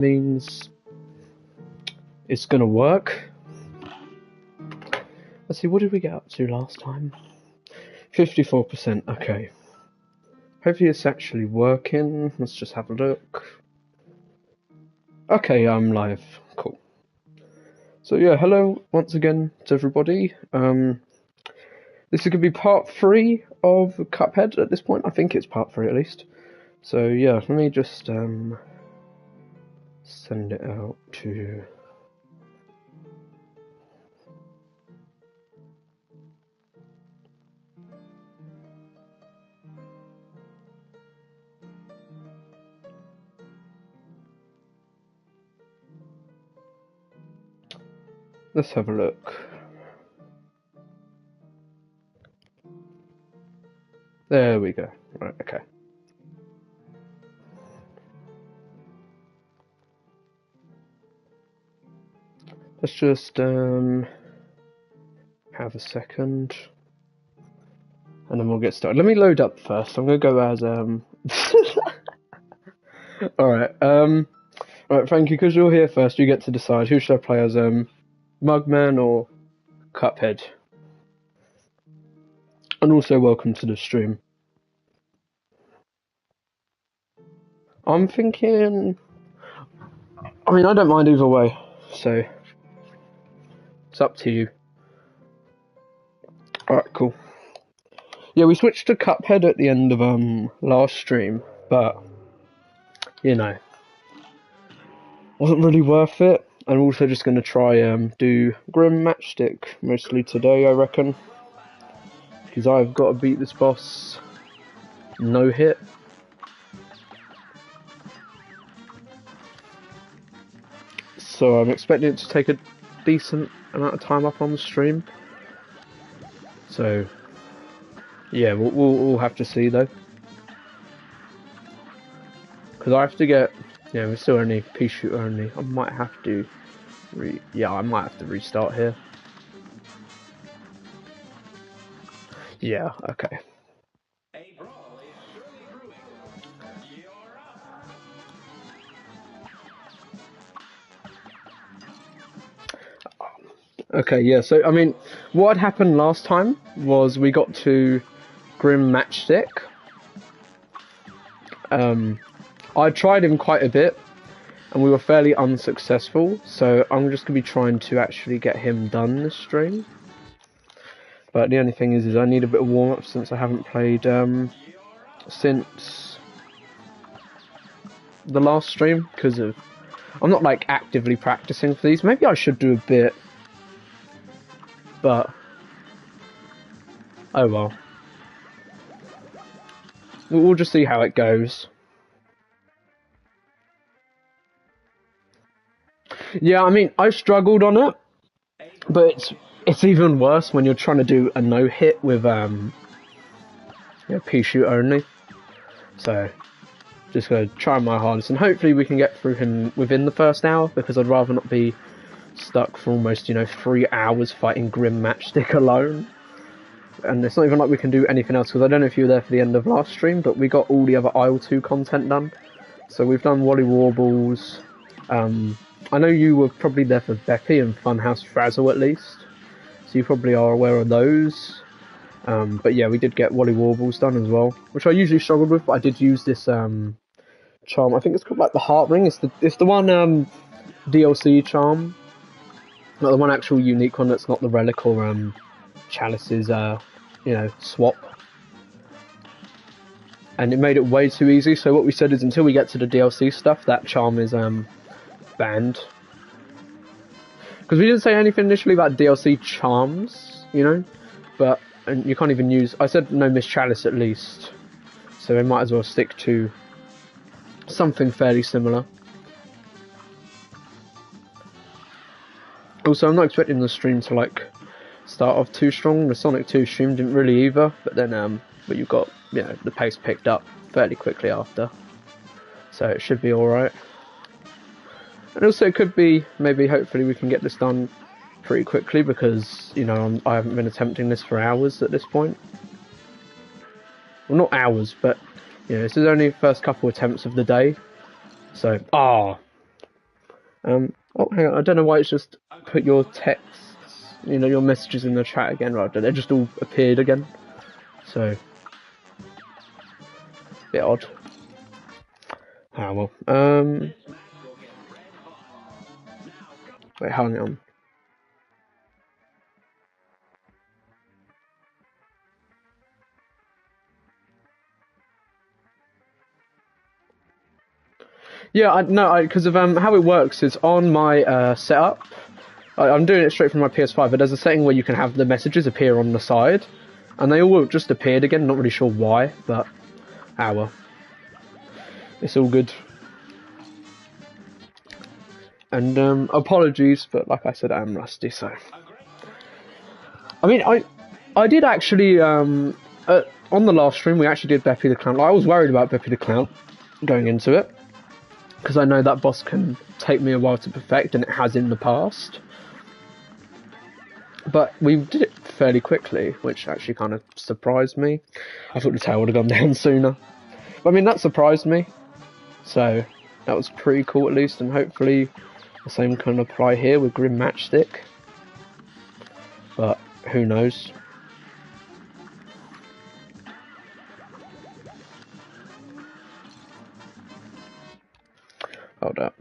means it's gonna work. Let's see, what did we get up to last time? 54%, okay. Hopefully it's actually working. Let's just have a look. Okay, I'm live. Cool. So yeah, hello once again to everybody. This is going to be part 3 of Cuphead at this point. I think it's part 3 at least. So yeah, let me just send it out to... Let's have a look. There we go. Right, okay. Let's just have a second. And then we'll get started. Let me load up first. I'm gonna go as Alright, Alright, Frankie, because you're here first, you get to decide who should I play as Mugman or Cuphead. And also welcome to the stream. I'm thinking... I mean, I don't mind either way, so... It's up to you. Alright, cool. Yeah, we switched to Cuphead at the end of last stream, but... You know... Wasn't really worth it. I'm also just going to try do Grim Matchstick mostly today, I reckon. Because I've got to beat this boss no hit. So I'm expecting it to take a decent amount of time up on the stream. So yeah, we'll have to see though. Because I have to get, yeah, we're still only pea shooter only. I might have to I might have to restart here. Yeah, okay. Okay, yeah, so, I mean, what had happened last time was we got to Grim Matchstick. I tried him quite a bit, and we were fairly unsuccessful, so I'm just going to be trying to actually get him done this stream. But the only thing is I need a bit of warm-up since I haven't played since the last stream, because of... I'm not, like, actively practicing for these. Maybe I should do a bit, but... Oh well. We'll just see how it goes. Yeah, I mean, I struggled on it, but it's even worse when you're trying to do a no-hit with pea shoot only. So, just gonna try my hardest, and hopefully we can get through him within the first hour, because I'd rather not be stuck for almost, 3 hours fighting Grim Matchstick alone. And it's not even like we can do anything else, because I don't know if you were there for the end of last stream, but we got all the other Isle 2 content done. So we've done Wally Warbles. I know you were probably there for Beppy and Funhouse Frazzle at least, so you probably are aware of those. But yeah, we did get Wally Warbles done as well, which I usually struggled with, but I did use this charm. I think it's called like the Heart Ring. It's the one DLC charm, not the one actual unique one that's not the relic or Chalice's swap. And it made it way too easy. So what we said is until we get to the DLC stuff, that charm is banned. Because we didn't say anything initially about DLC charms, but and you can't even use... I said no Miss Chalice at least, so we might as well stick to something fairly similar. Also, I'm not expecting the stream to start off too strong. The Sonic 2 stream didn't really either, but then but you got the pace picked up fairly quickly after, so it should be alright. And also it could be, maybe hopefully we can get this done pretty quickly, because, I haven't been attempting this for hours at this point. Well, not hours, but, this is only the first couple attempts of the day. So, Oh, hang on. I don't know why it's just put your texts, your messages in the chat again, rather. They just all appeared again. So, bit odd. Ah, well. Wait, hang on. Yeah, because of how it works is on my setup. I'm doing it straight from my PS5, but there's a setting where you can have the messages appear on the side, and they all just appeared again. Not really sure why, but well, it's all good. And apologies, but like I said, I'm rusty. So, I mean, I did actually on the last stream we actually did Beppy the Clown. Like, I was worried about Beppy the Clown going into it, because I know that boss can take me a while to perfect, and it has in the past. But we did it fairly quickly, which actually kind of surprised me. I thought the tail would have gone down sooner. But I mean, that surprised me. So, that was pretty cool at least, and hopefully the same can apply here with Grim Matchstick. But, who knows. Hold up.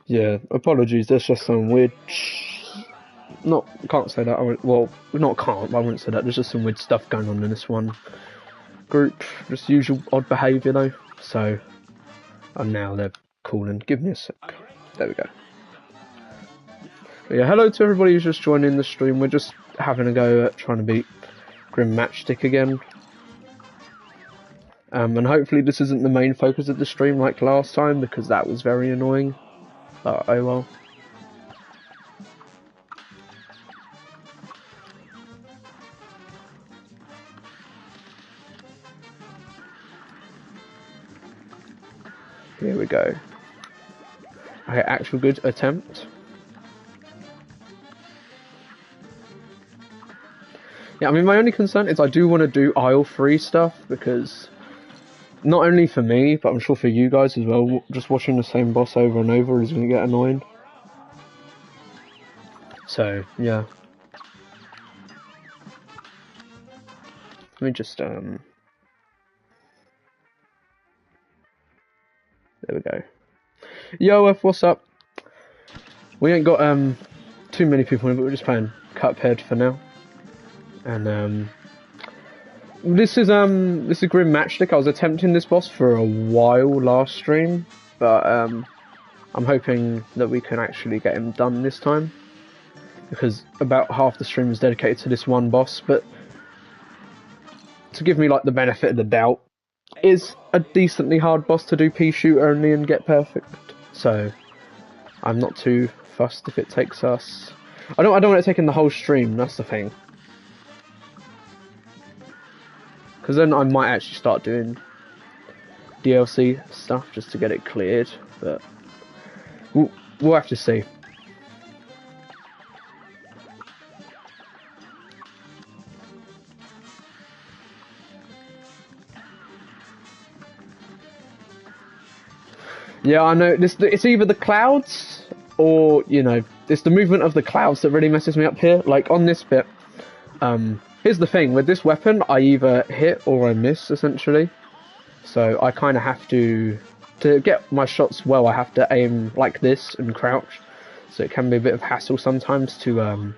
Yeah, apologies, there's just some weird... Can't say that, well, not can't, but I wouldn't say that, there's just some weird stuff going on in this one group, just usual odd behaviour though, so, and now they're calling, give me a sec, there we go. But yeah, hello to everybody who's just joining the stream, we're just having a go at trying to beat Grim Matchstick again. And hopefully this isn't the main focus of the stream like last time, because that was very annoying. Oh well. Here we go. Okay, actual good attempt. Yeah, I mean, my only concern is I do want to do aisle 3 stuff, because not only for me, but I'm sure for you guys as well, just watching the same boss over and over is going to get annoying. So, yeah. Let me just, there we go. Yo, F, what's up? We ain't got, too many people in, but we're just playing Cuphead for now. And, this is Grim Matchstick. I was attempting this boss for a while last stream, but, I'm hoping that we can actually get him done this time, because about half the stream is dedicated to this one boss, but to give me like the benefit of the doubt, is a decently hard boss to do P-shoot only and get perfect, so I'm not too fussed if it takes us... I don't want it taking the whole stream, that's the thing. Because then I might actually start doing DLC stuff just to get it cleared, but we'll have to see. Yeah, I know. It's either the clouds or, it's the movement of the clouds that really messes me up here. Like, on this bit, here's the thing. With this weapon, I either hit or I miss, essentially. So I kind of have to get my shots well, I have to aim like this and crouch. So it can be a bit of hassle sometimes to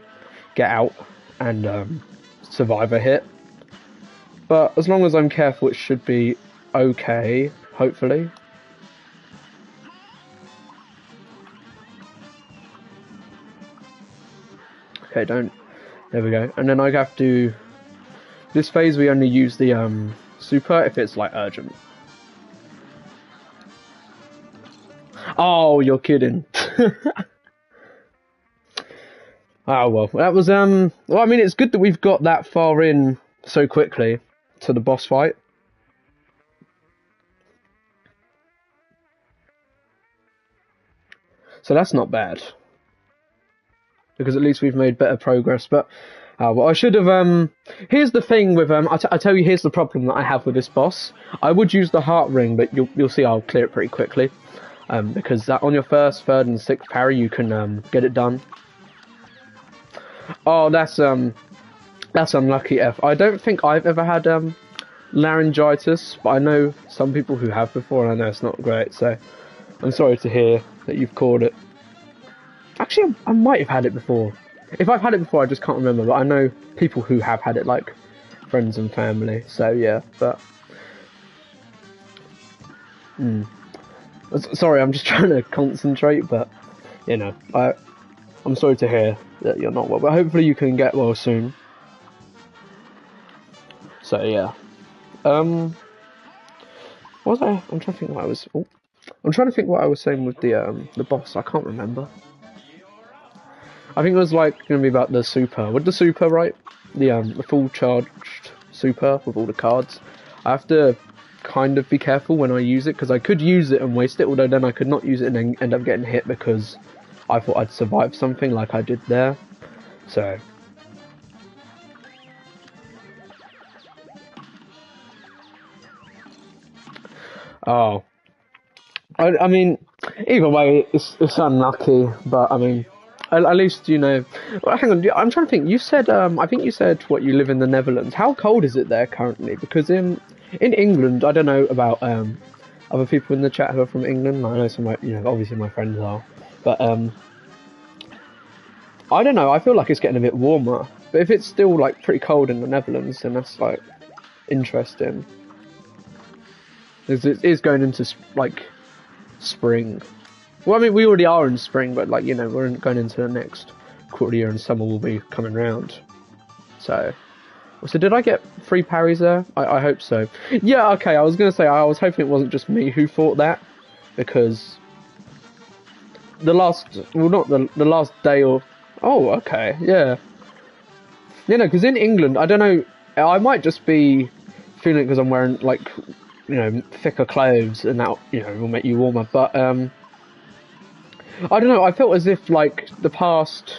get out and survive a hit. But as long as I'm careful, it should be okay, hopefully. Okay, there we go. And then I have to... This phase we only use the super if it's like urgent. Oh, you're kidding. Oh well, that was well, I mean, it's good that we've got that far in so quickly to the boss fight. So that's not bad. because at least we've made better progress. But well, I should have. Here's the thing with I tell you, here's the problem that I have with this boss. I would use the heart ring, but you'll see I'll clear it pretty quickly. Because that on your first, third, and sixth parry, you can get it done. Oh, that's unlucky, F. I don't think I've ever had laryngitis, but I know some people who have before, and I know it's not great. So I'm sorry to hear that you've caught it. Actually, I might have had it before. If I've had it before, I just can't remember. But I know people who have had it, like friends and family. So yeah, but. Sorry, I'm just trying to concentrate, but you know, I'm sorry to hear that you're not well, but hopefully you can get well soon. So yeah, what was I? I'm trying to think what I was. Oh, I'm trying to think what I was saying with the boss. I can't remember. I think it was like going to be about the super. With the super, right? The full charged super with all the cards. I have to kind of be careful when I use it, because I could use it and waste it, although then I could not use it and then end up getting hit because I thought I'd survive something like I did there. So I mean, either way, it's unlucky, but I mean, at least, you know. Well, hang on, I'm trying to think. You said, I think you said what, you live in the Netherlands. How cold is it there currently? Because in England, I don't know about other people in the chat who are from England. I know some, you know, obviously my friends are, but I don't know. I feel like it's getting a bit warmer. But if it's still like pretty cold in the Netherlands, then that's like interesting. It is going into like spring. Well, I mean, we already are in spring, but like, you know, we're going into the next quarter year, and summer will be coming round. So did I get 3 parries there? I hope so. Yeah, okay. I was gonna say I was hoping it wasn't just me who thought that, because the last day or okay, yeah. You know, because in England, I don't know. I might just be feeling it because I'm wearing like, you know, thicker clothes, and that, you know, will make you warmer. But I don't know, I felt as if, like, the past,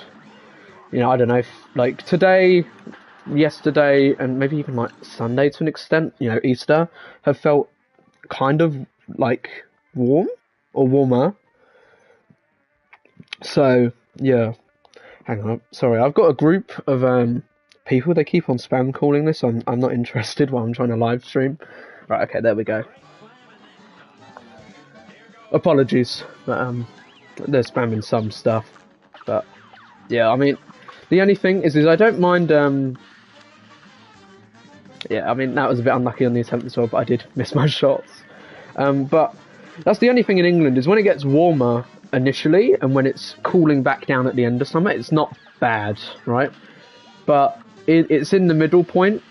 you know, I don't know, like, today, yesterday, and maybe even, like, Sunday to an extent, you know, Easter, have felt kind of, like, warm, or warmer. So, yeah. Hang on, sorry, I've got a group of, people, they keep on spam calling this, so I'm not interested while I'm trying to live stream. Right, okay, there we go. Apologies, but, they're spamming some stuff, but yeah, I mean, the only thing is I don't mind. Yeah, I mean, that was a bit unlucky on the attempt as well, but I did miss my shots. But that's the only thing in England, is when it gets warmer initially and when it's cooling back down at the end of summer, it's not bad, right? But it's in the middle point,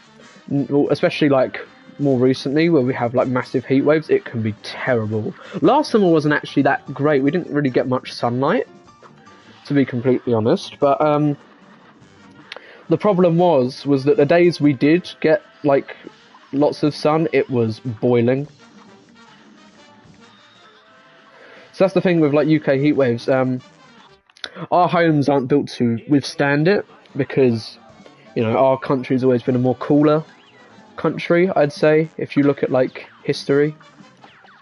especially like more recently, where we have like massive heat waves. It can be terrible. Last summer wasn't actually that great. We didn't really get much sunlight, to be completely honest. But the problem was that the days we did get like lots of sun, it was boiling. So that's the thing with like UK heat waves. Our homes aren't built to withstand it, because, you know, our country's always been a more cooler country, I'd say. If you look at like history,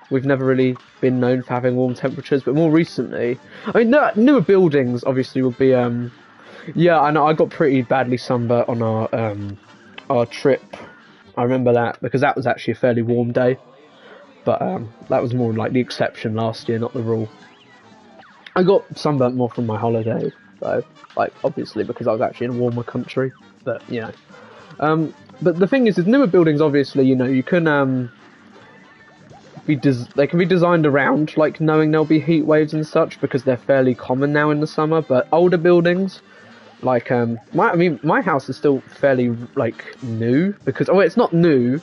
we've never really been known for having warm temperatures, but more recently, I mean, newer buildings obviously will be yeah, I know, I got pretty badly sunburnt on our trip. I remember that, because that was actually a fairly warm day, but that was more like the exception last year, not the rule. I got sunburnt more from my holiday, though, like, obviously, because I was actually in a warmer country, but, you know. But the thing is newer buildings, obviously, you know, you can they can be designed around like knowing there'll be heat waves and such, because they're fairly common now in the summer. But older buildings, like my house is still fairly like new, because it's not new.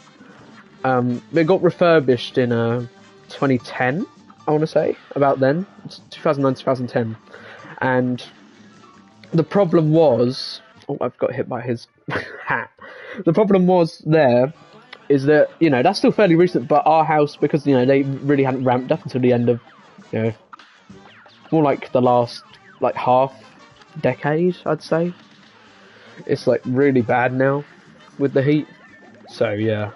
It got refurbished in 2010, I want to say, about then. It's 2009, 2010, and the problem was, I've got hit by his hat. The problem was is that, you know, that's still fairly recent, but our house, because, you know, they really hadn't ramped up until the end of, you know, more like the last, like, half decade, I'd say. It's like really bad now with the heat. So yeah.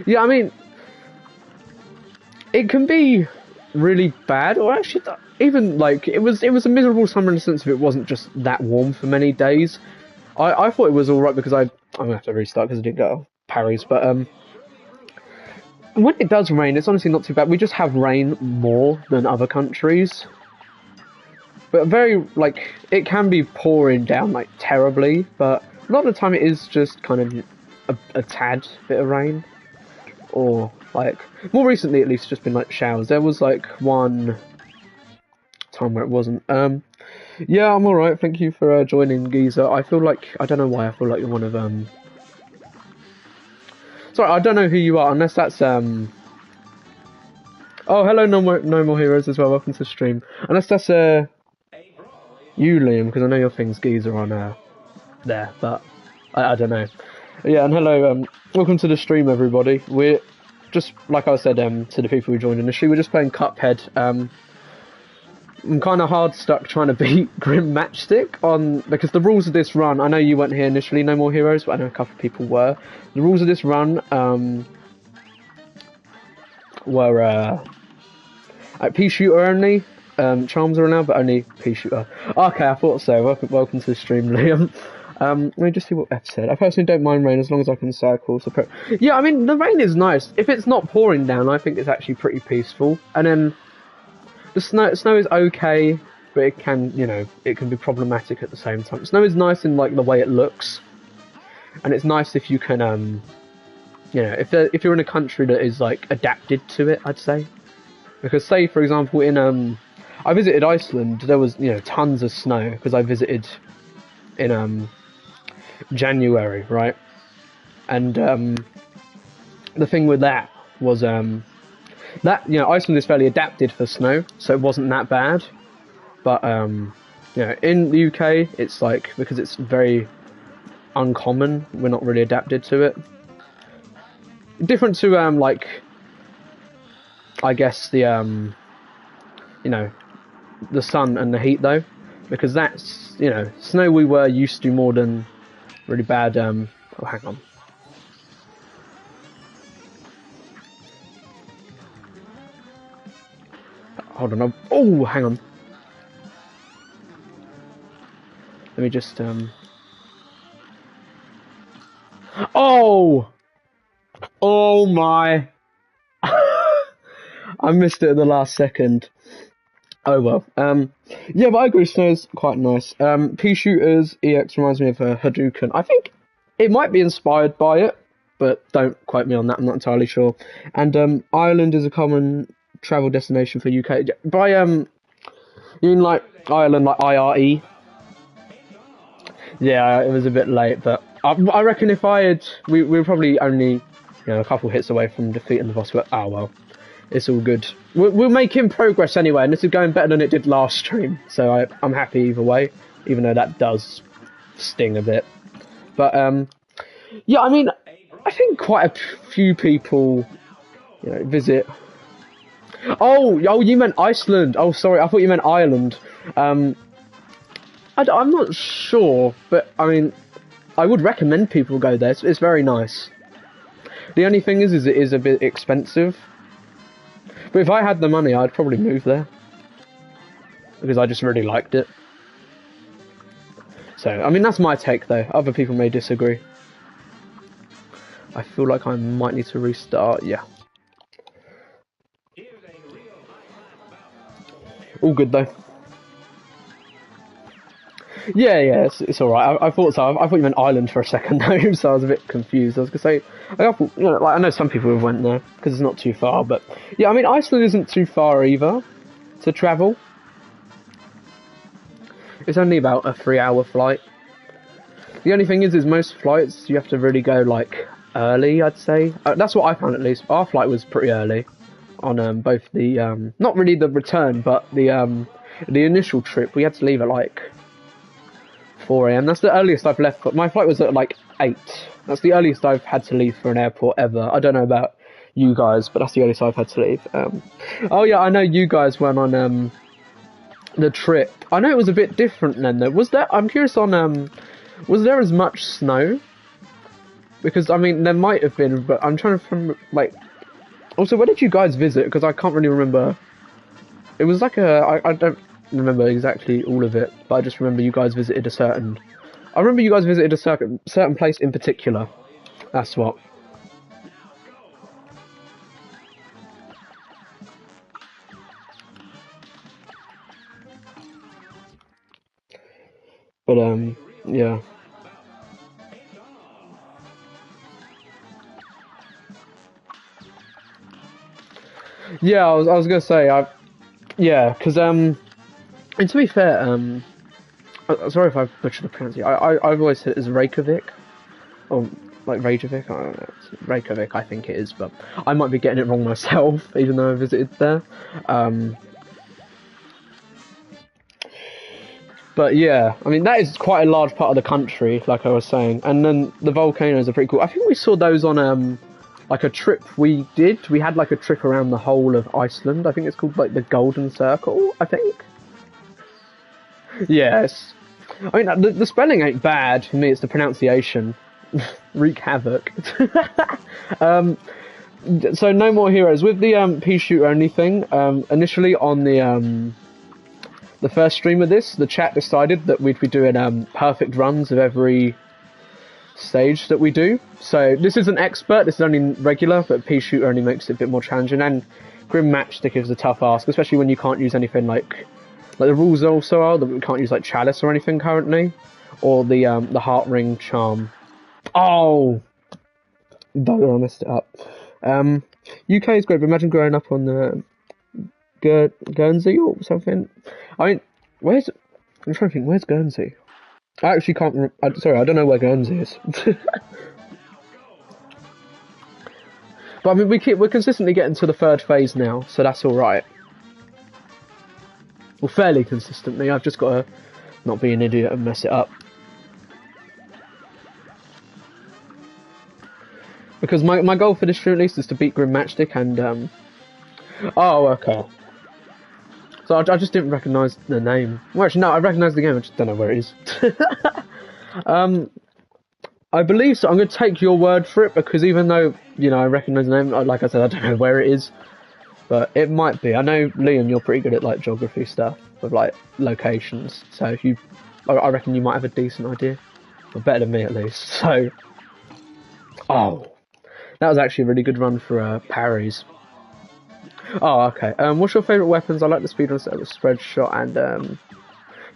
Yeah, I mean, it can be really bad, or actually, even like it was a miserable summer in the sense of it wasn't just that warm for many days. I thought it was all right because I'm gonna have to restart because I didn't go parries, but when it does rain, it's honestly not too bad. We just have rain more than other countries, but very like it can be pouring down like terribly, but a lot of the time it is just kind of a tad bit of rain. Or like more recently at least just been like showers. There was like one time where it wasn't. Yeah, I'm alright, thank you for joining, Geezer. I feel like I don't know why I feel like you're one of sorry, I don't know who you are unless that's oh, hello, no more heroes as well, welcome to the stream. Unless that's you, Liam, because I know your thing's Geezer on there, but I don't know. Yeah, and hello, welcome to the stream, everybody. We're just, like I said to the people who joined initially, we're just playing Cuphead. I'm kind of hard stuck trying to beat Grim Matchstick because the rules of this run, I know you weren't here initially, No More Heroes, but I know a couple of people were. The rules of this run were Pea Shooter only. Charms are allowed, but only Pea Shooter. Okay, I thought so. Welcome to the stream, Liam. Let me just see what F said. I personally don't mind rain as long as I can cycle. So yeah, I mean, the rain is nice. If it's not pouring down, I think it's actually pretty peaceful. And then the snow is okay, but it can, it can be problematic at the same time. Snow is nice in like the way it looks, and it's nice if you can, if you're in a country that is like adapted to it, I'd say. Because say, for example, in I visited Iceland, there was tons of snow because I visited in January, right? And the thing with that was that Iceland is fairly adapted for snow, so it wasn't that bad. But in the UK, it's like because it's very uncommon, we're not really adapted to it. Different to like I guess the the sun and the heat though, because that's snow we were used to more than really bad oh, hang on. Hold on. Oh, hang on. Let me just oh my I missed it at the last second. Oh well. Yeah, but I agree, snow's quite nice. Pea Shooters EX reminds me of Hadouken. I think it might be inspired by it, but don't quote me on that, I'm not entirely sure. And Ireland is a common travel destination for UK. By you mean like Ireland, like IRE? Yeah, it was a bit late, but I reckon if I had, we were probably only a couple hits away from defeating the boss, but oh well. It's all good. We're making progress anyway, and this is going better than it did last stream. So I'm happy either way, even though that does sting a bit. But yeah, I mean, I think quite a few people, visit. Oh, you meant Iceland. Oh, sorry, I thought you meant Ireland. I'm not sure, but I mean, I would recommend people go there. It's very nice. The only thing is it is a bit expensive. But if I had the money, I'd probably move there. Because I just really liked it. So, I mean, that's my take, though. Other people may disagree. I feel like I might need to restart. Yeah. All good, though. Yeah, it's alright. I thought so. I thought you meant Ireland for a second, though, so I was a bit confused. I was going to say, I thought, like, I know some people have went there, because it's not too far, but yeah, I mean, Iceland isn't too far either to travel. It's only about a 3-hour flight. The only thing is most flights, you have to really go, like, early, I'd say. That's what I found, at least. Our flight was pretty early on both the, not really the return, but the initial trip. We had to leave at, like, 4 AM. That's the earliest I've left. My flight was at like 8. That's the earliest I've had to leave for an airport ever. I don't know about you guys, but that's the only time I've had to leave. Oh yeah, I know you guys went on the trip. I know it was a bit different then though. Was there? I'm curious on was there as much snow? Because I mean there might have been, but I'm trying to remember like. Also, where did you guys visit? Because I can't really remember. It was like I don't remember exactly all of it, but I just remember you guys visited a certain. I remember you guys visited a certain place in particular. That's what. But yeah. Yeah, I was gonna say yeah, because and to be fair, sorry if I butchered the pronunciation. I've always said it as Reykjavik, or like Reykjavik. I don't know, it's Reykjavik. I think it is, but I might be getting it wrong myself, even though I visited there. But yeah, I mean that is quite a large part of the country, like I was saying, and then the volcanoes are pretty cool. I think we saw those on like a trip we did. We had like a trip around the whole of Iceland. I think it's called like the Golden Circle. I think. Yes. I mean the spelling ain't bad for me. It's the pronunciation. Wreak havoc. So no more heroes with the pea shooter only thing. Initially on the first stream of this, the chat decided that we'd be doing perfect runs of every stage that we do. So this isn't expert, this is only regular, but pea shooter only makes it a bit more challenging. And grim matchstick is a tough ask, especially when you can't use anything like the rules also are that we can't use like chalice or anything currently, or the heart ring charm. Oh, bugger, I messed it up. UK is great, but imagine growing up on the Guernsey or something. I mean, I'm trying to think, where's Guernsey? I actually can't. Sorry, I don't know where Guernsey is. But I mean, we're consistently getting to the third phase now, so that's all right. Well, fairly consistently. I've just got to not be an idiot and mess it up. Because my goal for this stream at least is to beat Grim Matchstick and oh, okay. So I just didn't recognise the name. Well, actually, no, I recognise the game. I just don't know where it is. I believe so. I'm going to take your word for it because even though I recognise the name, like I said, I don't know where it is, but it might be. I know Liam, you're pretty good at like geography stuff with like locations. So if I reckon you might have a decent idea, or better than me at least. So, oh, that was actually a really good run for parries. Oh, okay. What's your favourite weapons? I like the speedrun setup with spread shot and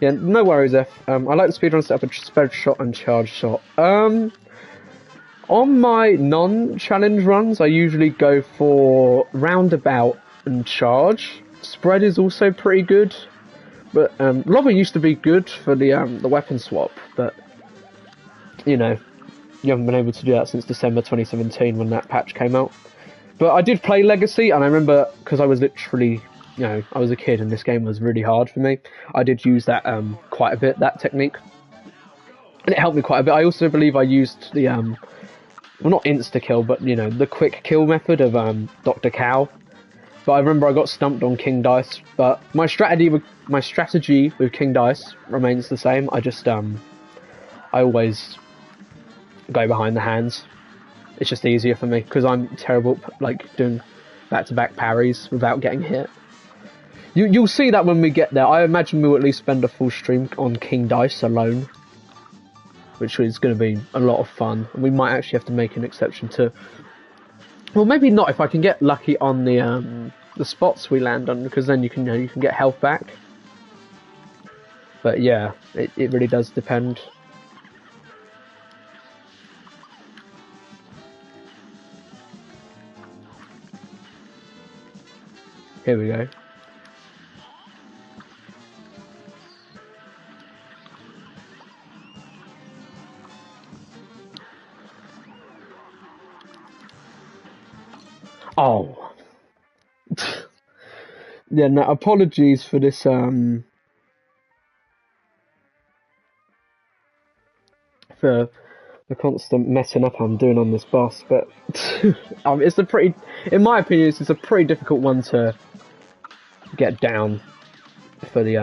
yeah, no worries, F. I like the speedrun setup with spread shot and charge shot. On my non-challenge runs, I usually go for roundabout and charge. Spread is also pretty good, but lava used to be good for the weapon swap, but you haven't been able to do that since December 2017 when that patch came out. But I did play Legacy, and I remember, because I was literally, I was a kid and this game was really hard for me, I did use that quite a bit, that technique. And it helped me quite a bit. I also believe I used the, well, not insta-kill, but, the quick kill method of Dr. Cow. But I remember I got stumped on King Dice, but my strategy with King Dice remains the same. I just, I always go behind the hands. It's just easier for me because I'm terrible at like doing back-to-back parries without getting hit. You'll see that when we get there. I imagine we'll at least spend a full stream on King Dice alone, which is going to be a lot of fun. We might actually have to make an exception to. Well, maybe not if I can get lucky on the spots we land on, because then you can get health back. But yeah, it really does depend. Here we go. Oh. Yeah, no, apologies for this, for the constant messing up I'm doing on this boss, but it's a pretty, in my opinion, it's a pretty difficult one to get down for the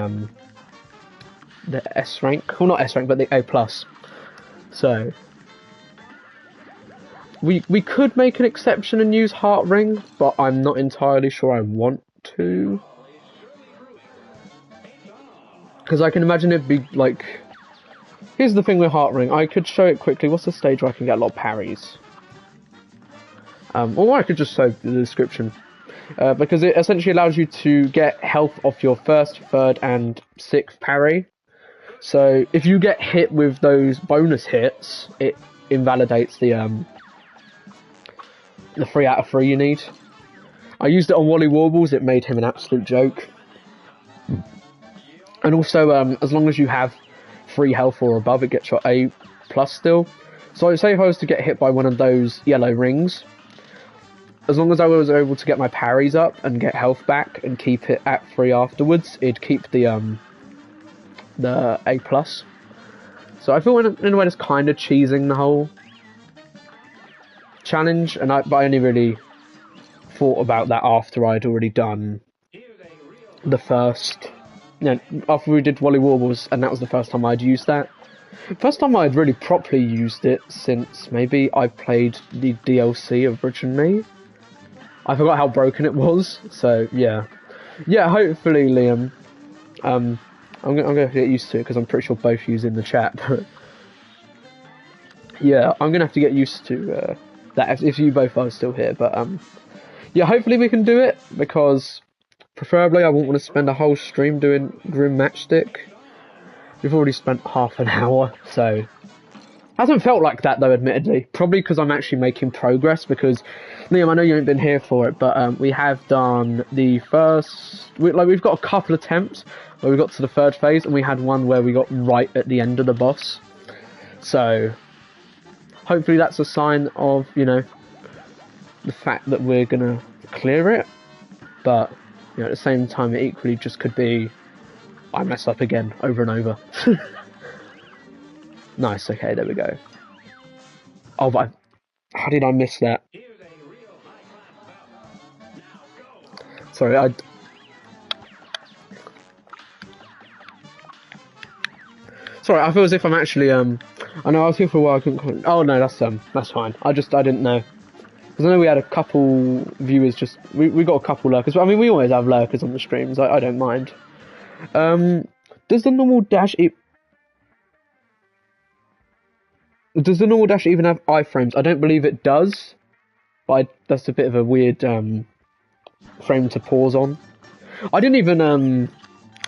S rank, well not S rank, but the A plus. So we could make an exception and use Heart Ring, but I'm not entirely sure I want to, because I can imagine it'd be like. Here's the thing with Heart Ring. I could show it quickly. What's the stage where I can get a lot of parries? Or I could just show the description. Because it essentially allows you to get health off your first, third, and sixth parry. So if you get hit with those bonus hits, it invalidates the 3 out of 3 you need. I used it on Wally Warbles. It made him an absolute joke. And also, as long as you have 3 health or above, it gets your A plus still. So say if I was to get hit by one of those yellow rings, as long as I was able to get my parries up and get health back and keep it at 3 afterwards, it'd keep the A plus. So I feel in a way it's kind of cheesing the whole challenge, and but I only really thought about that after I'd already done the first. After we did Wally Warbles, and that was the first time I'd used that. First time I'd really properly used it since maybe I played the DLC originally. I forgot how broken it was, so yeah. Yeah, hopefully, Liam. I'm gonna get used to it, because I'm pretty sure both use in the chat, but yeah, I'm gonna have to get used to that if you both are still here, but yeah, hopefully we can do it, because preferably I won't want to spend a whole stream doing Grim Matchstick. We've already spent half an hour, so hasn't felt like that though, admittedly. Probably because I'm actually making progress, because Liam, I know you haven't been here for it, but we have done the first, we've got a couple attempts where we got to the 3rd phase, and we had one where we got right at the end of the boss. So hopefully that's a sign of, you know, the fact that we're gonna clear it, but you know, at the same time, it equally just could be I mess up again over and over. Nice, okay, there we go. Oh, but how did I miss that? Sorry, Sorry, I feel as if I'm actually, I know I was here for a while, I couldn't comment. Oh no, that's fine. I didn't know. Because I know we had a couple viewers we got a couple lurkers, but I mean, we always have lurkers on the streams, I don't mind. Does the normal dash even have iframes? I don't believe it does, but that's a bit of a weird frame to pause on. I didn't even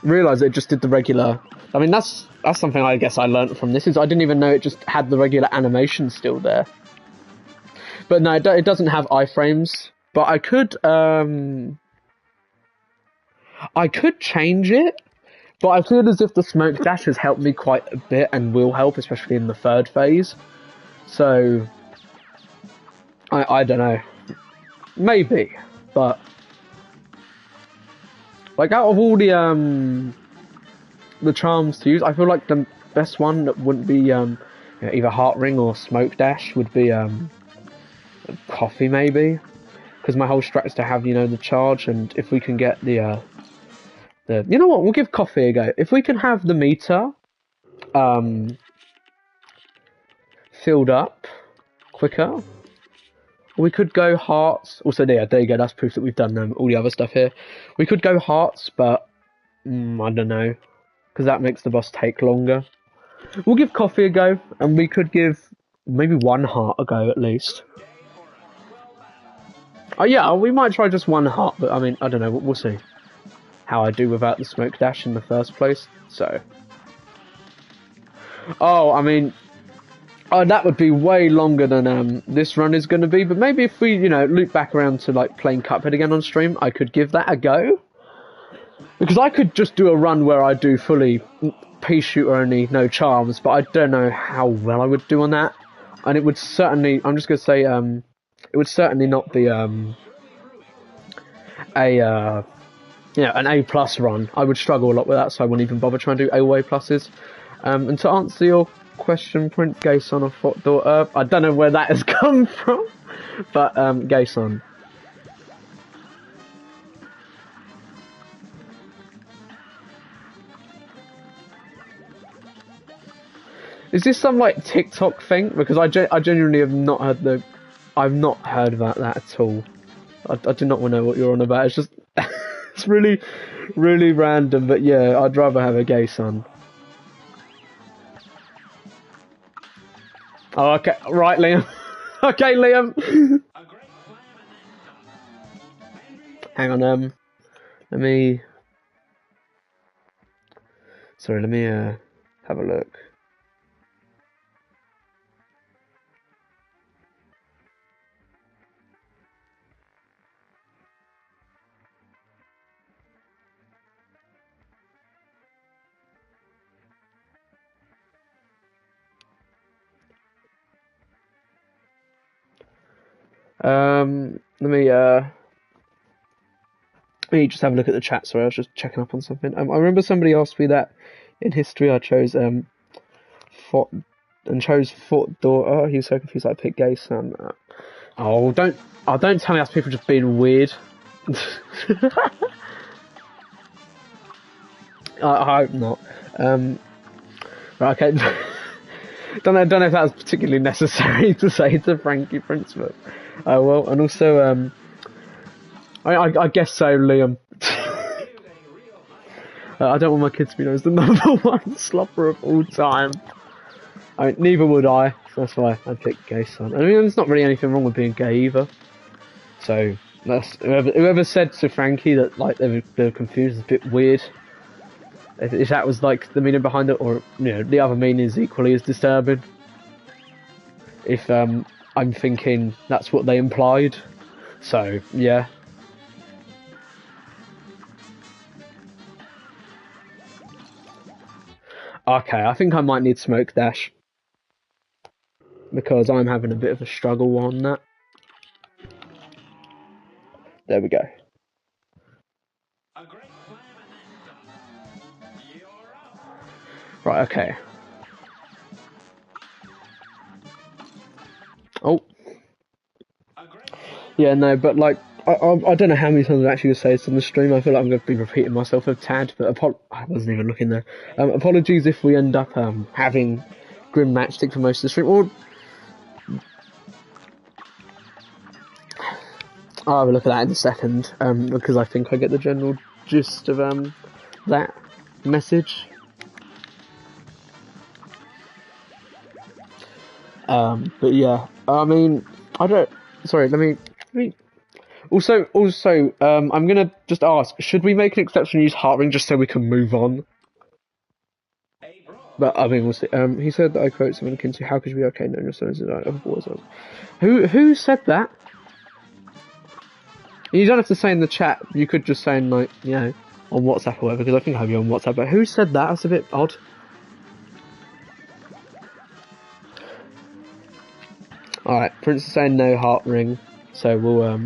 realise it just did the regular. I mean, that's something I guess I learnt from this, is I didn't even know it just had the regular animation still there. But no, it doesn't have iframes. But I could change it. But I feel as if the smoke dash has helped me quite a bit and will help, especially in the 3rd phase. So I don't know. Maybe, but like out of all the charms to use, I feel like the best one that wouldn't be you know, either Heart Ring or Smoke Dash would be Coffee, maybe, because my whole strat is to have, you know, the charge, and if we can get the you know what, we'll give Coffee a go. If we can have the meter filled up quicker, we could go hearts. Also, there you go, that's proof that we've done all the other stuff here. We could go hearts, but I don't know, because that makes the boss take longer. We'll give Coffee a go, and we could give maybe 1 heart a go at least. Oh yeah, we might try just 1 heart, but I mean, I don't know, we'll see how I do without the smoke dash in the first place, so. Oh, I mean, that would be way longer than this run is going to be, but maybe if we, you know, loop back around to like playing Cuphead again on stream, I could give that a go. Because I could just do a run where I do fully pea shooter only, no charms, but I don't know how well I would do on that. And it would certainly, I'm just going to say, it would certainly not be an A plus run. I would struggle a lot with that, so I wouldn't even bother trying to do A pluses. And to answer your question point, gay son or foot daughter. I don't know where that has come from, but gay son. Is this some like TikTok thing? Because I genuinely have not heard I've not heard about that at all. I do not want to know what you're on about. It's just it's really, really random. But yeah, I'd rather have a gay son. Oh, okay, right, Liam. Okay, Liam. Hang on, let me. Sorry, let me have a look. Let me just have a look at the chat. Sorry, I was just checking up on something. I remember somebody asked me that in history. I chose foot daughter. He was so confused. I picked gay son. Oh, don't tell me that's people just being weird. I hope not. Right, okay. don't know if that was particularly necessary to say to Frankie Prince, but oh well. And also, I guess so, Liam. I don't want my kids to be known as the #1 slobber of all time. I mean, neither would I. So that's why I picked gay son. I mean, there's not really anything wrong with being gay either. So that's whoever said to Frankie that like they were confused is a bit weird. If that was like the meaning behind it, or you know, the other meaning is equally as disturbing. If I'm thinking that's what they implied. So yeah. Okay, I think I might need Smoke Dash. Because I'm having a bit of a struggle on that. There we go. Right, okay. Oh. Yeah, no, but like, I don't know how many times I've actually say this on the stream. I feel like I'm going to be repeating myself a tad, but I wasn't even looking there. Apologies if we end up having Grim Matchstick for most of the stream, or I'll have a look at that in a second, because I think I get the general gist of that message. But yeah, I mean, I don't. Sorry, let me. Also, I'm gonna just ask: should we make an exception and use Heart Ring just so we can move on? But I mean, we'll see. He said that I quote someone akin to, "How could you be okay knowing your son is a boys?" Who said that? You don't have to say in the chat. You could just say in like, you know, on WhatsApp or whatever. Because I think I have you on WhatsApp. But who said that? That's a bit odd. All right, Prince is saying no Heart Ring, so we'll I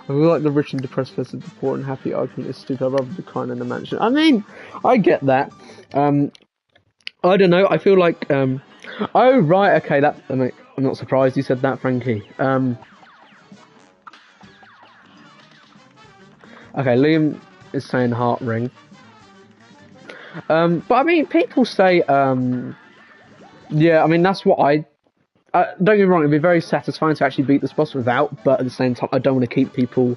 feel like the rich and depressed versus the poor and happy argument is stupid. I'd rather be kind in a mansion. I mean, I get that. I don't know. I feel like oh right, okay. That I mean, I'm not surprised you said that, Frankie. Okay, Liam is saying Heart Ring. But I mean, people say yeah. I mean, that's what I. Don't get me wrong, it'd be very satisfying to actually beat this boss without, but at the same time, I don't want to keep people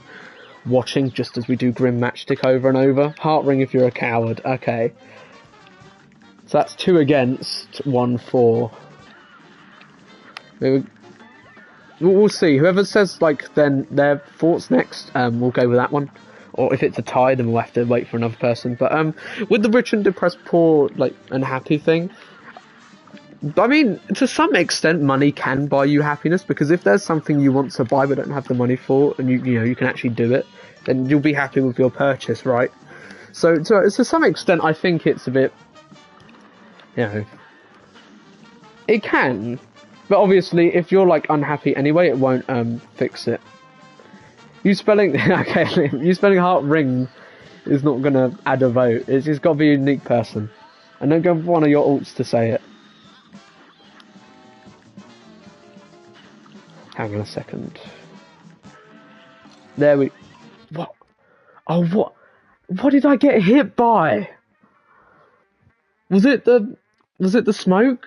watching just as we do Grim Matchstick over and over. Heart Ring if you're a coward. Okay. So that's 2 against, 1 for. We'll see. Whoever says, like, then their thoughts next, we'll go with that one. Or if it's a tie, then we'll have to wait for another person. But with the rich and depressed, poor, like, and happy thing, I mean, to some extent, money can buy you happiness, because if there's something you want to buy but don't have the money for, and you know you can actually do it, then you'll be happy with your purchase, right? So to some extent, I think it's a bit, you know, it can, but obviously, if you're like unhappy anyway, it won't fix it. You spelling okay? You spelling Heart Ring is not gonna add a vote. It's got to be a unique person, and don't go for one of your alts to say it. Hang on a second. There we. What? Oh, what? What did I get hit by? Was it the? Was it the smoke?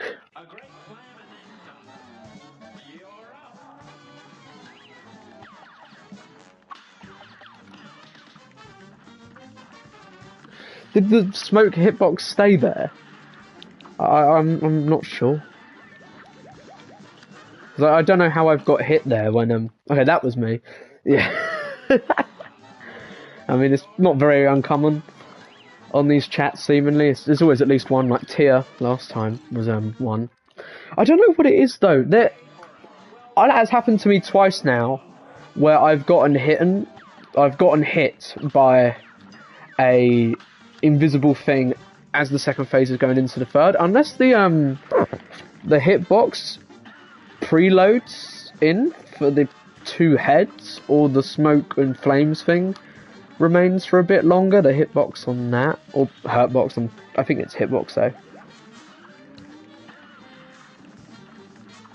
Did the smoke hitbox stay there? I'm not sure. I don't know how I've got hit there when okay, that was me. Yeah. I mean, it's not very uncommon on these chats. Seemingly, there's always at least one. Like Tia last time was one. I don't know what it is though. That has happened to me twice now, where I've gotten hit by a invisible thing as the second phase is going into the third. Unless the hitbox preloads in for the two heads, or the smoke and flames thing remains for a bit longer. The hitbox on that, or hurtbox on, I think it's hitbox though.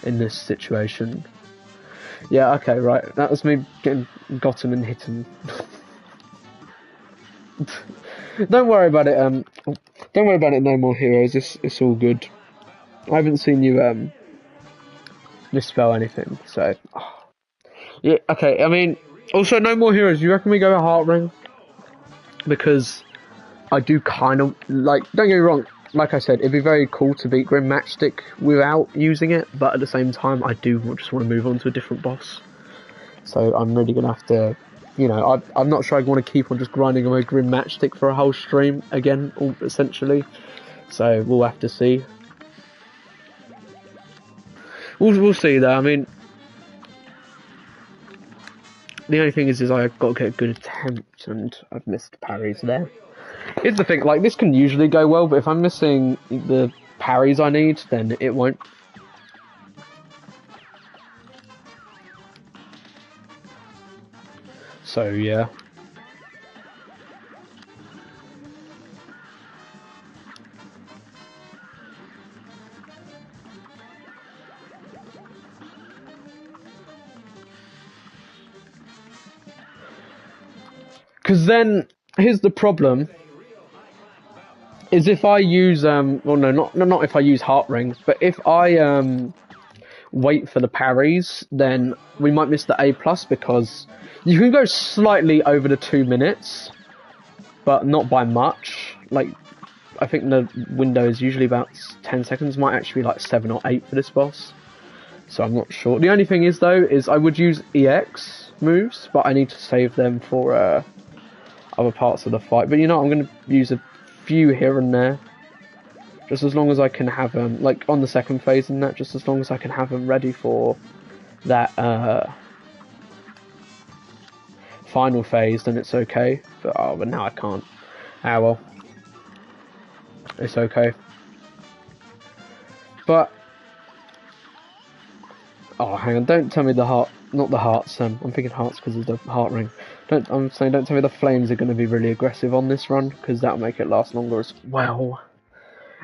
In this situation. Yeah, okay, right. That was me got him and hit him. Don't worry about it, don't worry about it, No More Heroes, it's all good. I haven't seen you, misspell anything, so... Yeah, okay, I mean, also, No More Heroes, you reckon we go a Heart Ring? Because I do kind of, like, don't get me wrong, like I said, it'd be very cool to beat Grim Matchstick without using it, but at the same time, I do just want to move on to a different boss. So I'm really going to have to, you know, I'm not sure I want to keep on just grinding away Grim Matchstick for a whole stream again, essentially. So we'll have to see. We'll see though. I mean, the only thing is I've got to get a good attempt, and I've missed parries there. Here's the thing, like, this can usually go well, but if I'm missing the parries I need, then it won't. So, yeah. Because then, here's the problem, is if I use, well no, not if I use Heart Rings, but if I, wait for the parries, then we might miss the A+, because you can go slightly over the 2 minutes, but not by much. Like, I think the window is usually about 10 seconds, might actually be like 7 or 8 for this boss. So I'm not sure. The only thing is though, is I would use EX moves, but I need to save them for other parts of the fight. But you know, I'm going to use a few here and there. Just as long as I can have them, like on the second phase and that, just as long as I can have them ready for that final phase, then it's okay. But but now I can't. Ah well, it's okay. But oh, hang on! Don't tell me the heart, not the hearts. I'm thinking hearts because of the heart ring. I'm saying don't tell me the flames are going to be really aggressive on this run, because that'll make it last longer as well.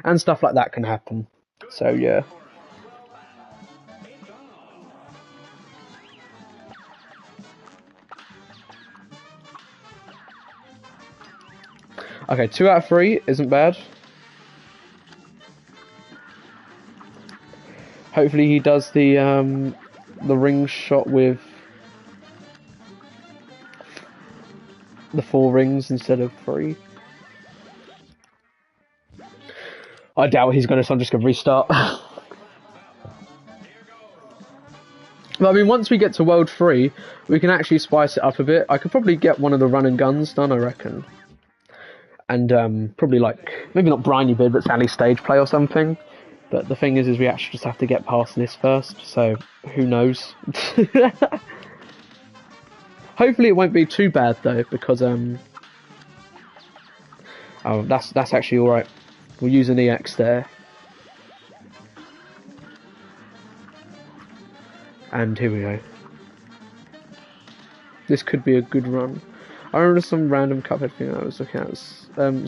And stuff like that can happen. So yeah. Okay, 2 out of 3 isn't bad. Hopefully he does the ring shot with the 4 rings instead of 3. I doubt he's gonna, so I'm just gonna restart. But I mean, once we get to World 3, we can actually spice it up a bit. I could probably get one of the run and guns done, I reckon. And probably like, maybe not Briny Bid, but Sally stage play or something. But the thing is we actually just have to get past this first, so who knows. Hopefully it won't be too bad though, because oh, that's actually alright. We'll use an EX there. And here we go. This could be a good run. I remember some random Cuphead thing I was looking at.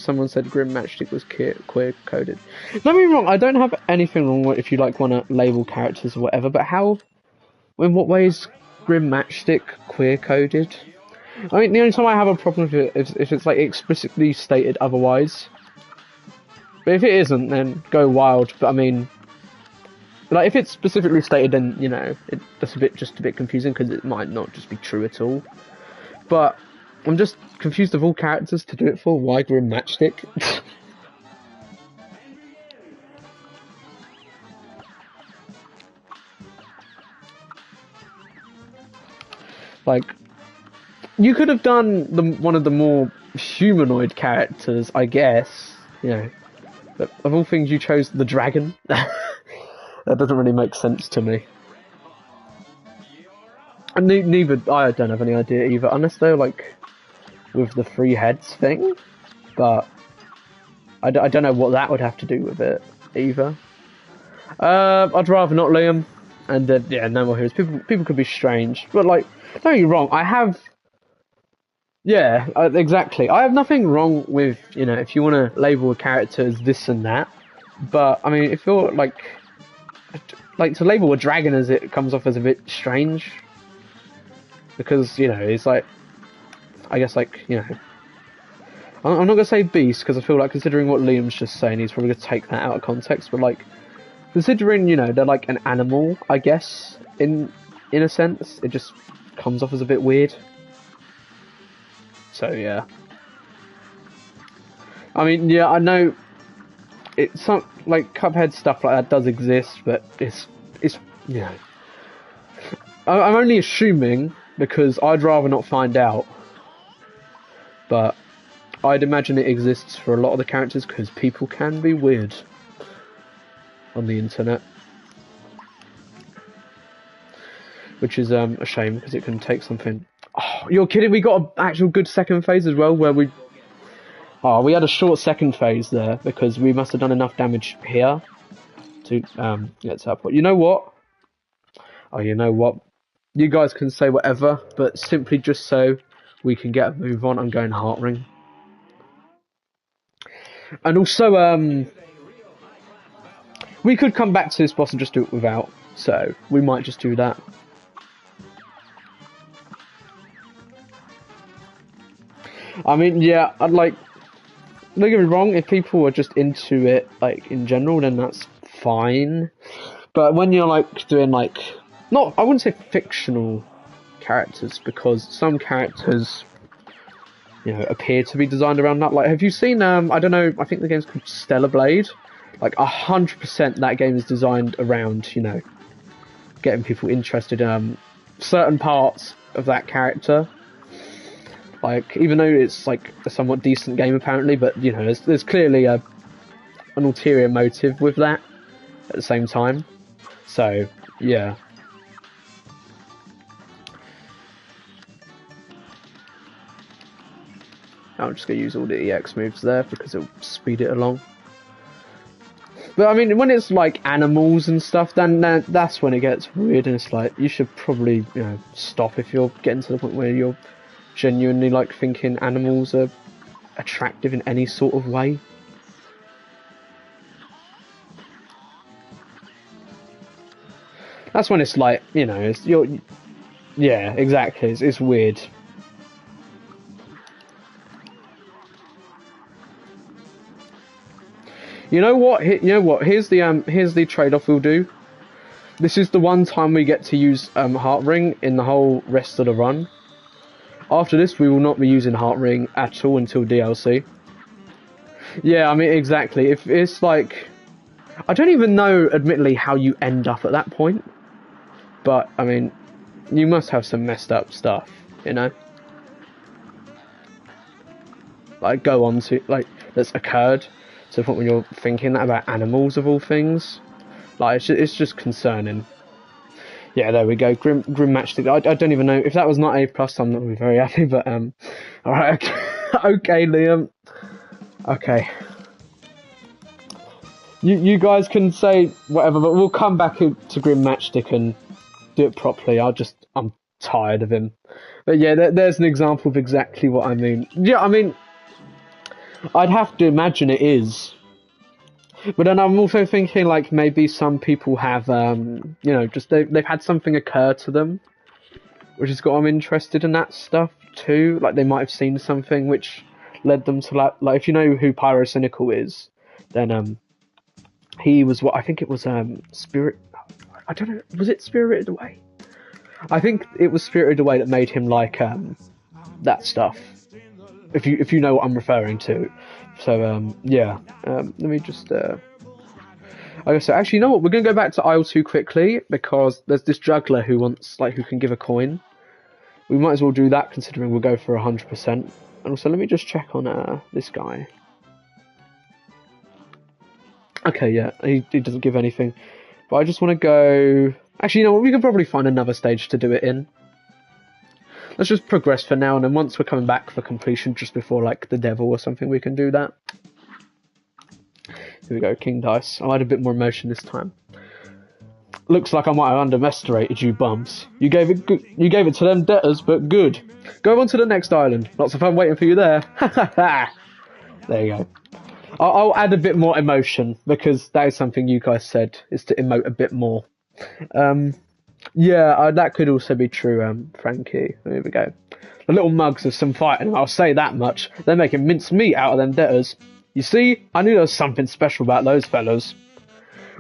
Someone said Grim Matchstick was queer coded. Don't get me wrong, I don't have anything wrong with if you like want to label characters or whatever, but how, in what way is Grim Matchstick queer coded? I mean, the only time I have a problem with it is if it's like explicitly stated otherwise. But if it isn't, then go wild. But I mean, like if it's specifically stated, then you know that's just a bit confusing because it might not just be true at all. But I'm just confused of all characters to do it for. Why Grim Matchstick? Like, you could have done one of the more humanoid characters, I guess. You know, but of all things, you chose the dragon. That doesn't really make sense to me. And neither, I don't have any idea either, unless they're like with the 3 heads thing. But I don't know what that would have to do with it either. I'd rather not, Liam. And then yeah, no more heroes. People could be strange, but like, don't get me wrong. I have. Yeah, exactly. I have nothing wrong with, you know, if you want to label a character as this and that. But I mean, if you're like to label a dragon as it comes off as a bit strange, because you know it's like, I guess like you know, I'm not gonna say beast because I feel like considering what Liam's just saying, he's probably gonna take that out of context. But like considering you know they're like an animal, I guess in a sense, it just comes off as a bit weird. So yeah, I mean yeah, I know it's some like Cuphead stuff like that does exist, but it's you know, I'm only assuming because I'd rather not find out, but I'd imagine it exists for a lot of the characters because people can be weird on the internet, which is a shame because it can take something. Oh, you're kidding! We got an actual good second phase as well, where we had a short second phase there because we must have done enough damage here to get to that point. You know what? Oh, you know what? You guys can say whatever, but simply just so we can get a move on, I'm going Heart Ring. And also, we could come back to this boss and just do it without, so we might just do that. I mean, yeah, I'd like. Don't get me wrong, if people are just into it, like, in general, then that's fine. But when you're, like, doing, like, I wouldn't say fictional characters, because some characters, you know, appear to be designed around that. Like, have you seen, I don't know, I think the game's called Stellar Blade? Like, 100% that game is designed around, you know, getting people interested in certain parts of that character. Like, even though it's like a somewhat decent game apparently, but you know, there's clearly an ulterior motive with that at the same time. So, yeah. I'm just gonna use all the EX moves there because it'll speed it along. But I mean, when it's like animals and stuff, then that's when it gets weird, and it's like you should probably, you know, stop if you're getting to the point where you're genuinely like thinking animals are attractive in any sort of way. That's when it's like, you know, yeah, exactly. It's weird. You know what? Here's the trade-off we'll do. This is the one time we get to use Heart Ring in the whole rest of the run. After this, we will not be using Heart Ring at all until DLC. Yeah, I mean, exactly. If it's like, I don't even know, admittedly, how you end up at that point. But I mean, you must have some messed up stuff, you know. Like go on to that's occurred to the point when you're thinking that about animals of all things. Like it's just concerning. Yeah, there we go. Grim Matchstick. I don't even know if that was not A+. I'm not really very happy, but all right. Okay, okay, Liam. Okay. You guys can say whatever, but we'll come back to Grim Matchstick and do it properly. I'm tired of him. But yeah, there's an example of exactly what I mean. Yeah, I mean, I'd have to imagine it is. But then I'm also thinking, like, maybe some people have, just they've had something occur to them, which has got them interested in that stuff too. Like, they might have seen something which led them to, like if you know who Pyrocynical is, then, he was what, I think it was, Spirit, I don't know, was it Spirited Away? I think it was Spirited Away that made him like, that stuff. If you know what I'm referring to. So, yeah. Let me just, okay, so actually, you know what? We're going to go back to aisle 2 quickly, because there's this juggler who who can give a coin. We might as well do that, considering we'll go for 100%. And also, let me just check on this guy. Okay, yeah, he doesn't give anything. But I just want to go... Actually, you know what? We can probably find another stage to do it in. Let's just progress for now, and then once we're coming back for completion, just before, like, the devil or something, we can do that. Here we go, King Dice. I'll add a bit more emotion this time. Looks like I might have underestimated you bums. You gave it to them debtors, but good. Go on to the next island. Lots of fun waiting for you there. There you go. I'll add a bit more emotion, because that is something you guys said, is to emote a bit more. Yeah, that could also be true, Frankie. There we go. The little mugs of some fighting, I'll say that much. They're making mincemeat out of them debtors. You see, I knew there was something special about those fellas.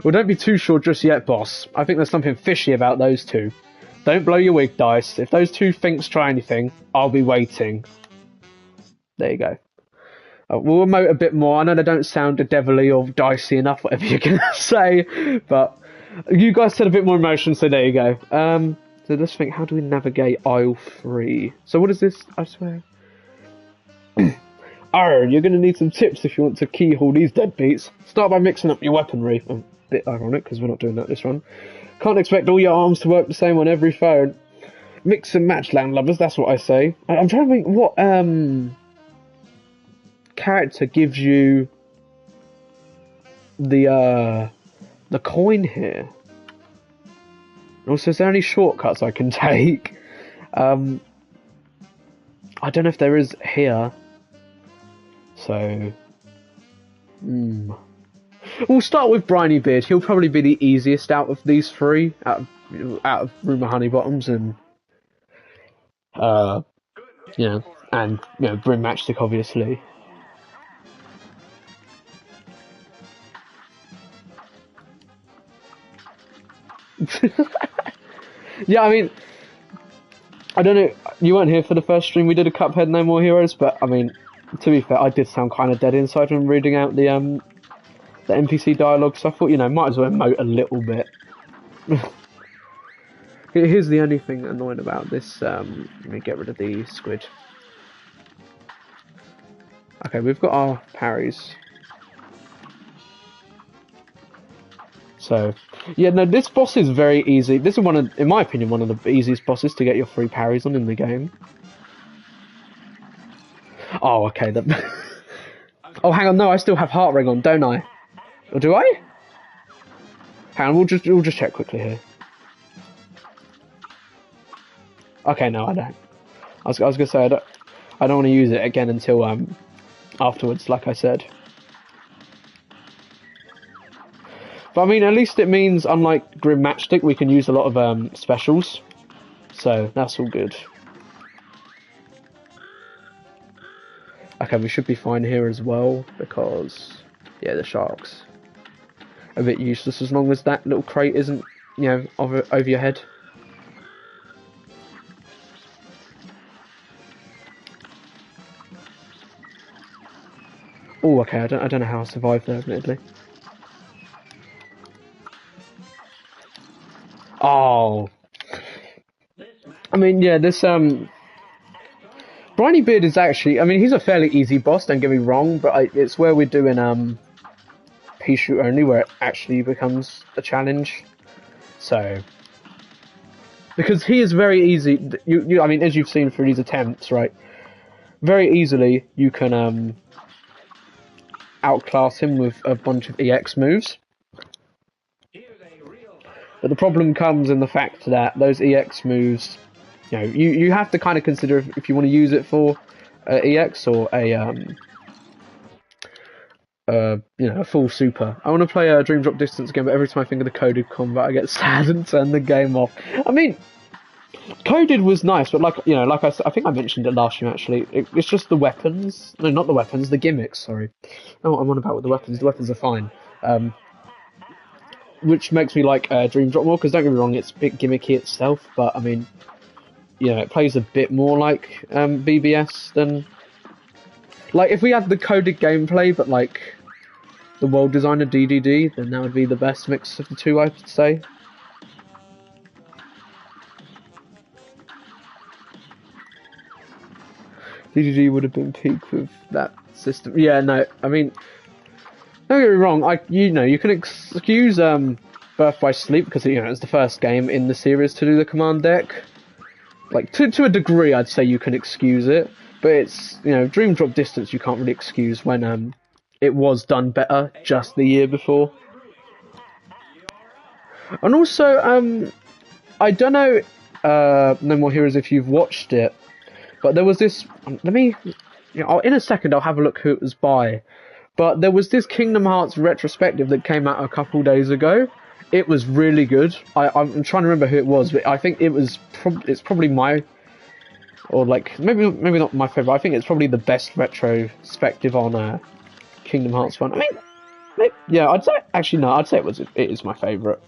Well, don't be too sure just yet, boss. I think there's something fishy about those two. Don't blow your wig, Dice. If those two finks try anything, I'll be waiting. There you go. We'll emote a bit more. I know they don't sound devilly or dicey enough, whatever you're going to say, but you guys said a bit more emotion, so there you go. So let's think, how do we navigate aisle 3? So what is this? I swear. You're going to need some tips if you want to keyhole these deadbeats. Start by mixing up your weaponry. A bit ironic, because we're not doing that this run. Can't expect all your arms to work the same on every phone. Mix and match, landlubbers, that's what I say. I'm trying to think what character gives you the coin here. Also, is there any shortcuts I can take? I don't know if there is here. So, we'll start with Briny Beard. He'll probably be the easiest out of these three, out of Rumour Honeybottoms and Brim Matchstick, obviously. Yeah, I mean, I don't know. You weren't here for the first stream we did a Cuphead No More Heroes, but I mean, to be fair, I did sound kind of dead inside when reading out the NPC dialogue, so I thought, might as well emote a little bit. Here's the only thing annoying about this. Let me get rid of the squid. Okay, we've got our parries. So, yeah, no, this boss is very easy. This is in my opinion, one of the easiest bosses to get your 3 parries on in the game. Oh, okay. Oh, hang on, no, I still have Heart Ring on, don't I? Or do I? Hang on, we'll just check quickly here. Okay, no, I don't. I was gonna say I don't want to use it again until afterwards, like I said. But I mean, at least it means, unlike Grim Matchstick, we can use a lot of specials. So that's all good. Okay, we should be fine here as well, because, yeah, the sharks are a bit useless as long as that little crate isn't, over your head. Oh, okay, I don't know how I survived there, admittedly. Oh. I mean, yeah, this, Briny Beard is actually, I mean, he's a fairly easy boss, don't get me wrong, but it's where we're doing, pea shoot only, where it actually becomes a challenge. So, because he is very easy, I mean, as you've seen through these attempts, right, very easily you can, outclass him with a bunch of EX moves. But the problem comes in the fact that those EX moves you know, you have to kind of consider if you want to use it for EX or a you know, a full super. I want to play Dream Drop Distance again, but every time I think of the coded combat, I get sad and turn the game off. I mean, coded was nice, but like, you know, like I think I mentioned it last year actually. It's just the weapons. No, not the weapons. The gimmicks. Sorry. Oh, I'm on about with the weapons. The weapons are fine. Which makes me like Dream Drop more, because don't get me wrong, it's a bit gimmicky itself, but I mean, you know, it plays a bit more like BBS than, like, if we had the coded gameplay but like the world designer DDD, then that would be the best mix of the two, I would say. DDD would have been peak with that system. Yeah, no, I mean, don't get me wrong. You know, you can excuse Birth by Sleep because, you know, it's the first game in the series to do the command deck. Like, to a degree, I'd say you can excuse it, but it's, you know, Dream Drop Distance you can't really excuse when it was done better just the year before. And also, I don't know, No More Heroes if you've watched it, but there was this. Let me, you know, in a second I'll have a look who it was by. But there was this Kingdom Hearts retrospective that came out a couple days ago. It was really good. I'm trying to remember who it was, but I think it's probably my, or like maybe not my favorite. I think it's probably the best retrospective on Kingdom Hearts one. I mean, yeah, I'd say actually no, I'd say it is my favorite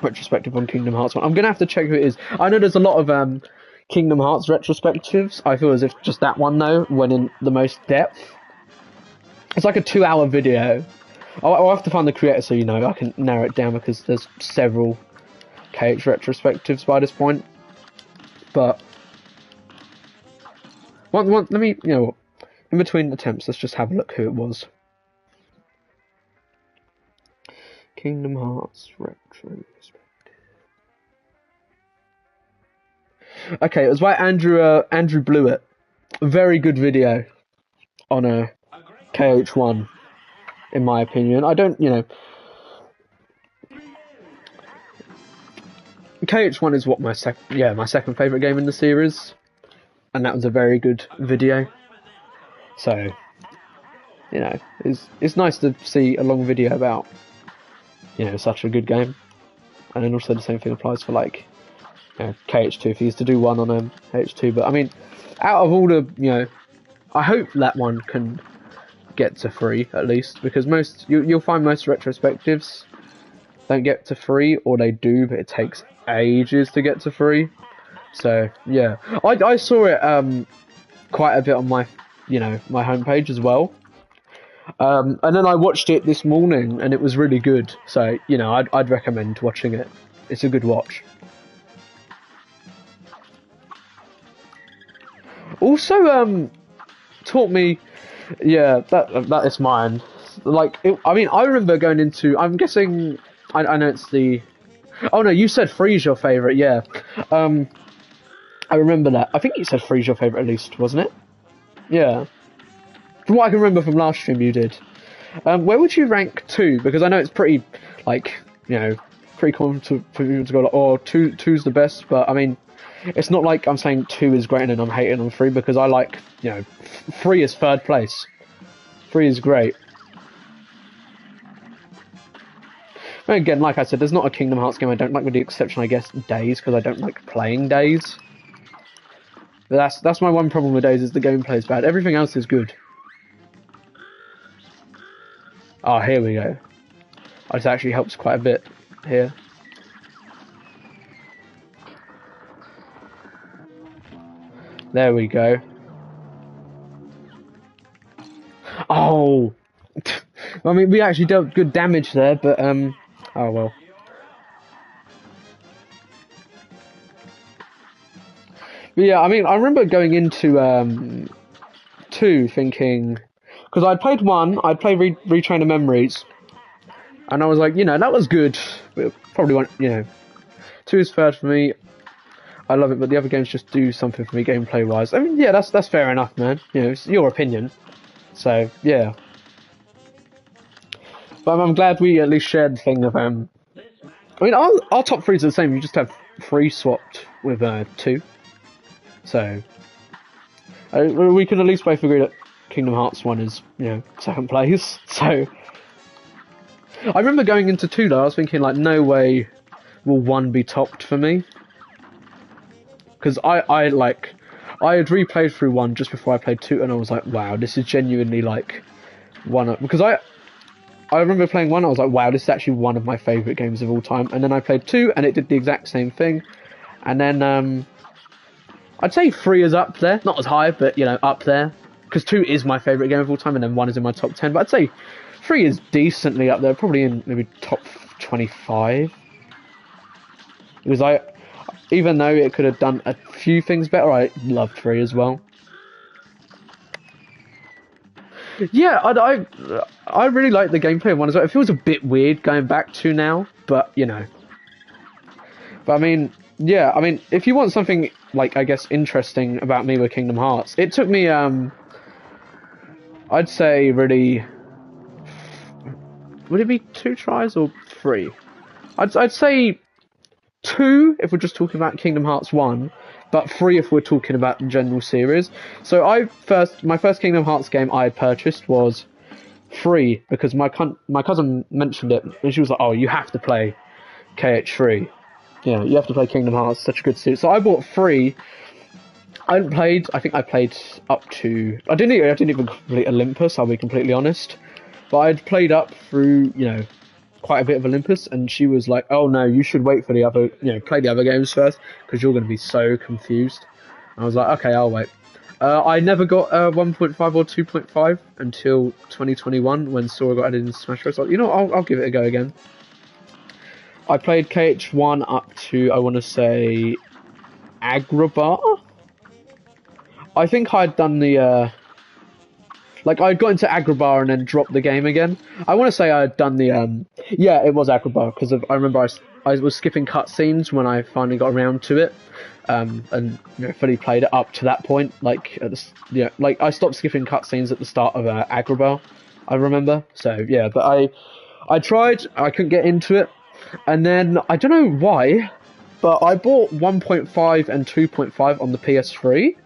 retrospective on Kingdom Hearts one. I'm gonna have to check who it is. I know there's a lot of Kingdom Hearts retrospectives. I feel as if just that one though went in the most depth. It's like a 2-hour video. I'll have to find the creator so, you know, I can narrow it down, because there's several KH retrospectives by this point. But let me, you know, in between attempts, let's just have a look who it was. Kingdom Hearts retrospective. Okay, it was by Andrew Blewett. A very good video on a KH1, in my opinion. I don't, you know, KH1 is what my second favourite game in the series, and that was a very good video. So, you know, it's nice to see a long video about, you know, such a good game. And then also the same thing applies for, like, you know, KH2 if he used to do one on KH2. But I mean, out of all the, you know, I hope that one can get to free at least, because you'll find most retrospectives don't get to free, or they do, but it takes ages to get to free. So yeah, I saw it quite a bit on my, you know, my homepage as well, and then I watched it this morning and it was really good. So, you know, I'd recommend watching it. It's a good watch. Also taught me, yeah, that is mine. Like, I mean, I remember going into, I'm guessing, I know it's the, oh no, you said Free's your favourite, yeah. I remember that. I think you said Free's your favourite at least, wasn't it? Yeah. From what I can remember from last stream you did. Where would you rank 2? Because I know it's pretty, like, you know, pretty common for people to go like, oh, two's the best, but I mean, it's not like I'm saying 2 is great and I'm hating on 3, because I like, you know, 3 is third place. 3 is great. And again, like I said, there's not a Kingdom Hearts game I don't like, with the exception, I guess, Days, because I don't like playing Days. But that's my one problem with Days, is the gameplay is bad. Everything else is good. Oh, here we go. Oh, this actually helps quite a bit here. There we go. Oh! I mean, we actually dealt good damage there, but, oh well. But yeah, I mean, I remember going into, 2 thinking, because I'd played 1, I'd played Retrain of Memories, and I was like, you know, that was good, but probably won't, you know, 2 is third for me. I love it, but the other games just do something for me gameplay wise. I mean, yeah, that's fair enough, man. You know, it's your opinion. So yeah. But I'm glad we at least shared the thing of I mean, our top 3s are the same. You just have 3 swapped with 2, so we can at least both agree that Kingdom Hearts 1 is, you know, second place. So I remember going into 2 though, I was thinking like, no way will 1 be topped for me, because I had replayed through 1 just before I played 2, and I was like, wow, this is genuinely like one of, because I remember playing 1, I was like, wow, this is actually one of my favourite games of all time, and then I played 2 and it did the exact same thing, and then I'd say 3 is up there, not as high, but you know, up there, because 2 is my favourite game of all time, and then 1 is in my top 10, but I'd say 3 is decently up there, probably in maybe top 25, because even though it could have done a few things better, I loved 3 as well. Yeah, I really like the gameplay of 1 as well. It feels a bit weird going back to now, but you know. But I mean, yeah, I mean, if you want something like, I guess, interesting about me with Kingdom Hearts, it took me I'd say really, would it be 2 tries or 3? I'd say 2 if we're just talking about Kingdom Hearts 1, but 3 if we're talking about the general series. So my first Kingdom Hearts game I had purchased was 3, because my cousin mentioned it, and she was like, oh, you have to play KH3. Yeah, you have to play Kingdom Hearts, such a good series. So I bought 3. I think I played up to, I didn't even complete Olympus, I'll be completely honest. But I'd played up through, you know, quite a bit of Olympus, and she was like, oh no, you should wait for the other, you know, play the other games first, because you're going to be so confused. And I was like, okay, I'll wait. I never got 1.5 or 2.5 until 2021 when Sora got added into Smash Bros. So, you know, I'll give it a go again. I played KH1 up to, I want to say, Agrabah? I think I'd done the, I'd got into Agrabah and then dropped the game again. I want to say I'd done the, yeah, it was Agrabah, because I remember I was skipping cutscenes when I finally got around to it, and, you know, fully played it up to that point, I stopped skipping cutscenes at the start of Agrabah, I remember, so, yeah, but I tried, I couldn't get into it, and then, I don't know why, but I bought 1.5 and 2.5 on the PS3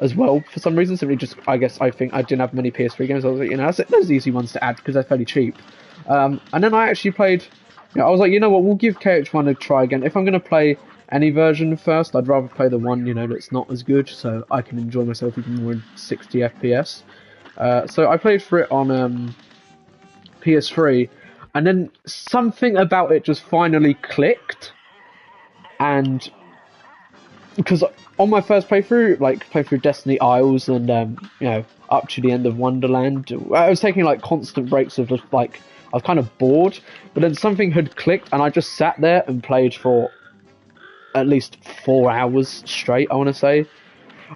as well for some reason. Simply just, I think I didn't have many PS3 games. I was like, you know, those easy ones to add because they're fairly cheap. And then I actually played, you know, I was like, you know what, we'll give KH1 a try again. If I'm going to play any version first, I'd rather play the one, you know, that's not as good, so I can enjoy myself even more in 60 FPS. So I played for it on PS3, and then something about it just finally clicked, and because on my first playthrough Destiny Isles and you know, up to the end of Wonderland, I was taking like constant breaks of just like, I was kind of bored, but then something had clicked and I just sat there and played for at least 4 hours straight, I want to say,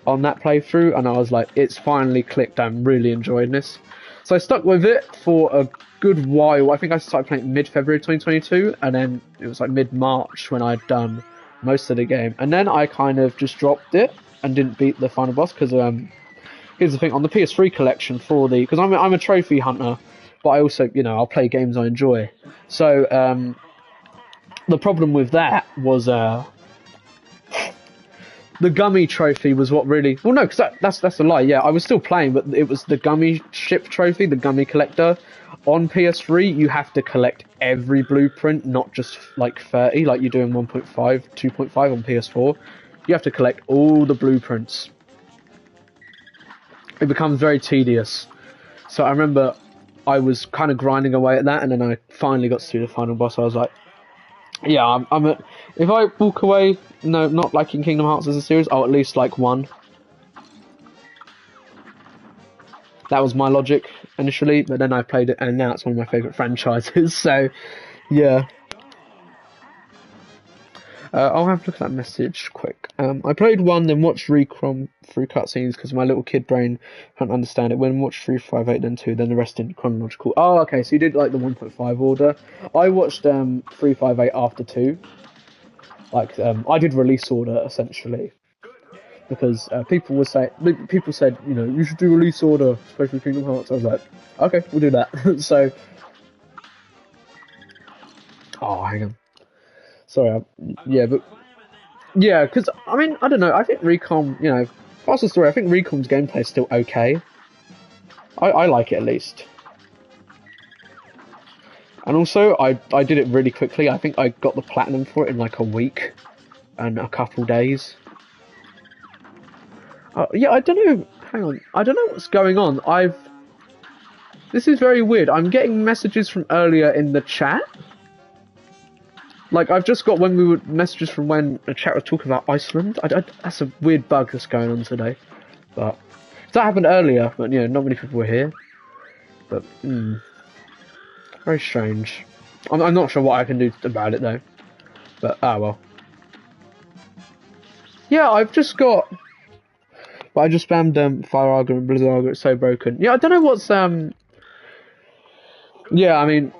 on that playthrough, and I was like, it's finally clicked, I'm really enjoying this. So I stuck with it for a good while. I think I started playing mid-February 2022, and then it was like mid-March when I'd done most of the game, and then I kind of just dropped it and didn't beat the final boss, because here's the thing, on the PS3 collection because I'm a trophy hunter, but I also, you know, I'll play games I enjoy. So the problem with that was the gummy trophy was what really, well, no, because that's a lie. Yeah, I was still playing, but it was the gummy ship trophy, the gummy collector. On PS3, you have to collect every blueprint, not just like 30, like you do in 1.5, 2.5 on PS4. You have to collect all the blueprints. It becomes very tedious. So I remember I was kind of grinding away at that, and then I finally got to the final boss. I was like, yeah, if I walk away, no, not liking Kingdom Hearts as a series, I'll at least like 1. That was my logic initially, but then I played it, and now it's one of my favourite franchises, so, yeah. I'll have a look at that message quick. I played 1, then watched Recrom through cutscenes, because my little kid brain can't understand it. When watched 358, then 2, then the rest in chronological. Oh, okay, so you did like the 1.5 order. I watched 358 after 2. I did release order, essentially. Because people said, you know, you should do release order, especially Kingdom Hearts. I was like, okay, we'll do that. So, oh, hang on. Sorry, yeah, but Yeah, because I mean, I don't know. I think Recom, you know, past the story, I think Recom's gameplay is still okay. I like it at least. And also, I did it really quickly. I think I got the platinum for it in like a week and a couple days. Yeah, I don't know. Hang on, I don't know what's going on. This is very weird. I'm getting messages from earlier in the chat. Like, I've just got when we were messages from when the chat was talking about Iceland. That's a weird bug that's going on today. But that happened earlier, but you know, not many people were here. But very strange. I'm not sure what I can do about it though. But ah well. Yeah, I've just got. But I just spammed Fire Argo and Blizzard Argo. It's so broken. Yeah, I don't know what's Yeah, I mean,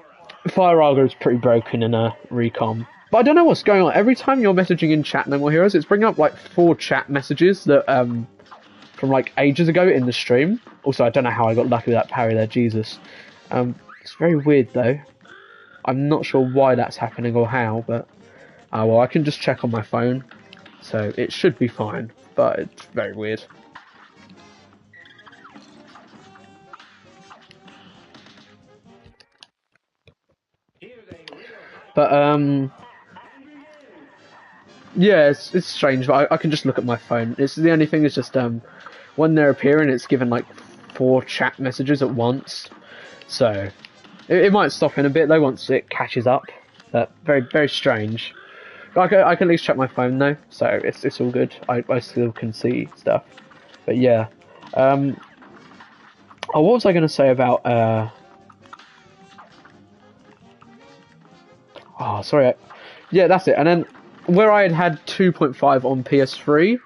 Fire Argo is pretty broken in a recom. But I don't know what's going on. Every time you're messaging in chat No More Heroes, it's bringing up like 4 chat messages that from like ages ago in the stream. Also, I don't know how I got lucky with that parry there, Jesus. It's very weird though. I'm not sure why that's happening or how, but well, I can just check on my phone, so it should be fine. But it's very weird. But yeah, it's strange, but I can just look at my phone. It's the only thing is just when they're appearing, it's given like 4 chat messages at once. So it might stop in a bit though once it catches up. But very strange. But I can at least check my phone though, so it's all good. I still can see stuff. But yeah. Oh, what was I going to say about? Oh, sorry. Yeah, that's it. And then where I had 2.5 on PS3,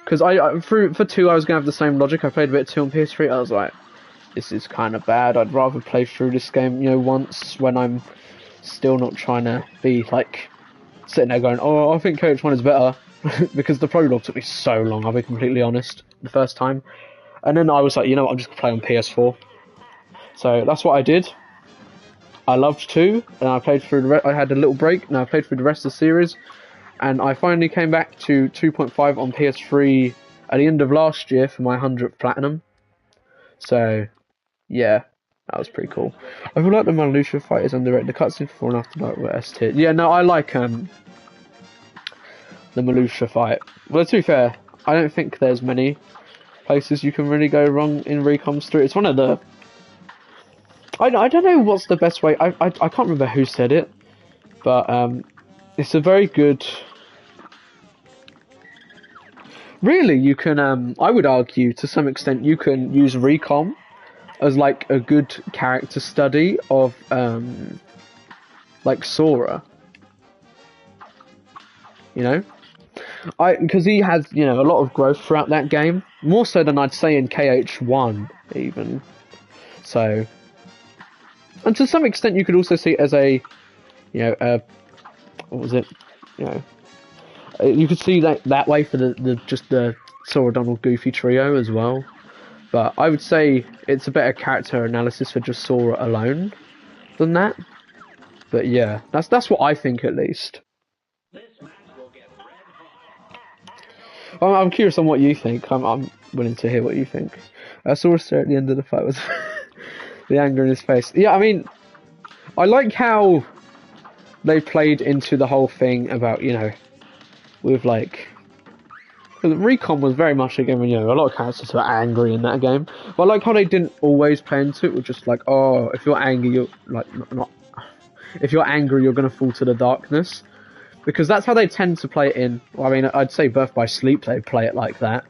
because for 2 I was going to have the same logic. I played a bit of 2 on PS3. I was like, this is kind of bad. I'd rather play through this game, you know, once when I'm still not trying to be like sitting there going, oh, I think KH1 is better, because the prologue took me so long. I'll be completely honest, the first time. And then I was like, you know what, I'm just gonna play on PS4. So that's what I did. I loved 2, and I played through I had a little break, and I played through the rest of the series, and I finally came back to 2.5 on PS3 at the end of last year for my 100th platinum. So, yeah, that was pretty cool. I feel like the Malusia fight is underrated. The cutscene before and after that were S tier. Yeah, no, I like the Malusia fight. Well, to be fair, I don't think there's many places you can really go wrong in Recom's 3. It's one of the... I don't know what's the best way. I can't remember who said it, but it's a very good. Really, you can. I would argue to some extent you can use Recom as like a good character study of like Sora. You know, because he has a lot of growth throughout that game, more so than I'd say in KH1 even. So. And to some extent, you could also see it as a, what was it? You could see that way for the Sora, Donald, Goofy trio as well. But I would say it's a better character analysis for just Sora alone than that. But yeah, that's what I think at least. I'm curious on what you think. I'm willing to hear what you think. Sora at the end of the fight was. The anger in his face. Yeah, I mean, I like how they played into the whole thing about, with like... Recon was very much a game when, a lot of characters were angry in that game. But I like how they didn't always play into it with just like, oh, if you're angry, you're like, not... If you're angry, you're going to fall to the darkness. Because that's how they tend to play it in... Well, I mean, I'd say Birth by Sleep, they play it like that.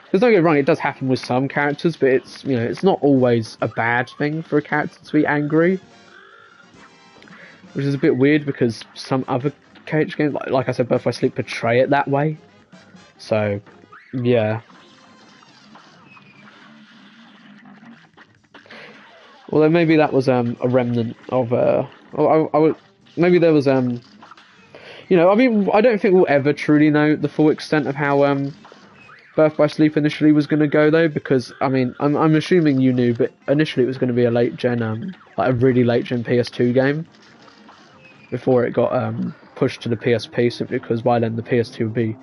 Because don't get me wrong, it does happen with some characters, but it's it's not always a bad thing for a character to be angry, which is a bit weird because some other KH games, like I said, Birth by Sleep, portray it that way. So, yeah. Well, then maybe that was a remnant of maybe there was I mean, I don't think we'll ever truly know the full extent of how Birth by Sleep initially was going to go though, because I mean I'm assuming you knew, but initially it was going to be a really late gen PS2 game before it got pushed to the PSP simply because by then the PS2 would be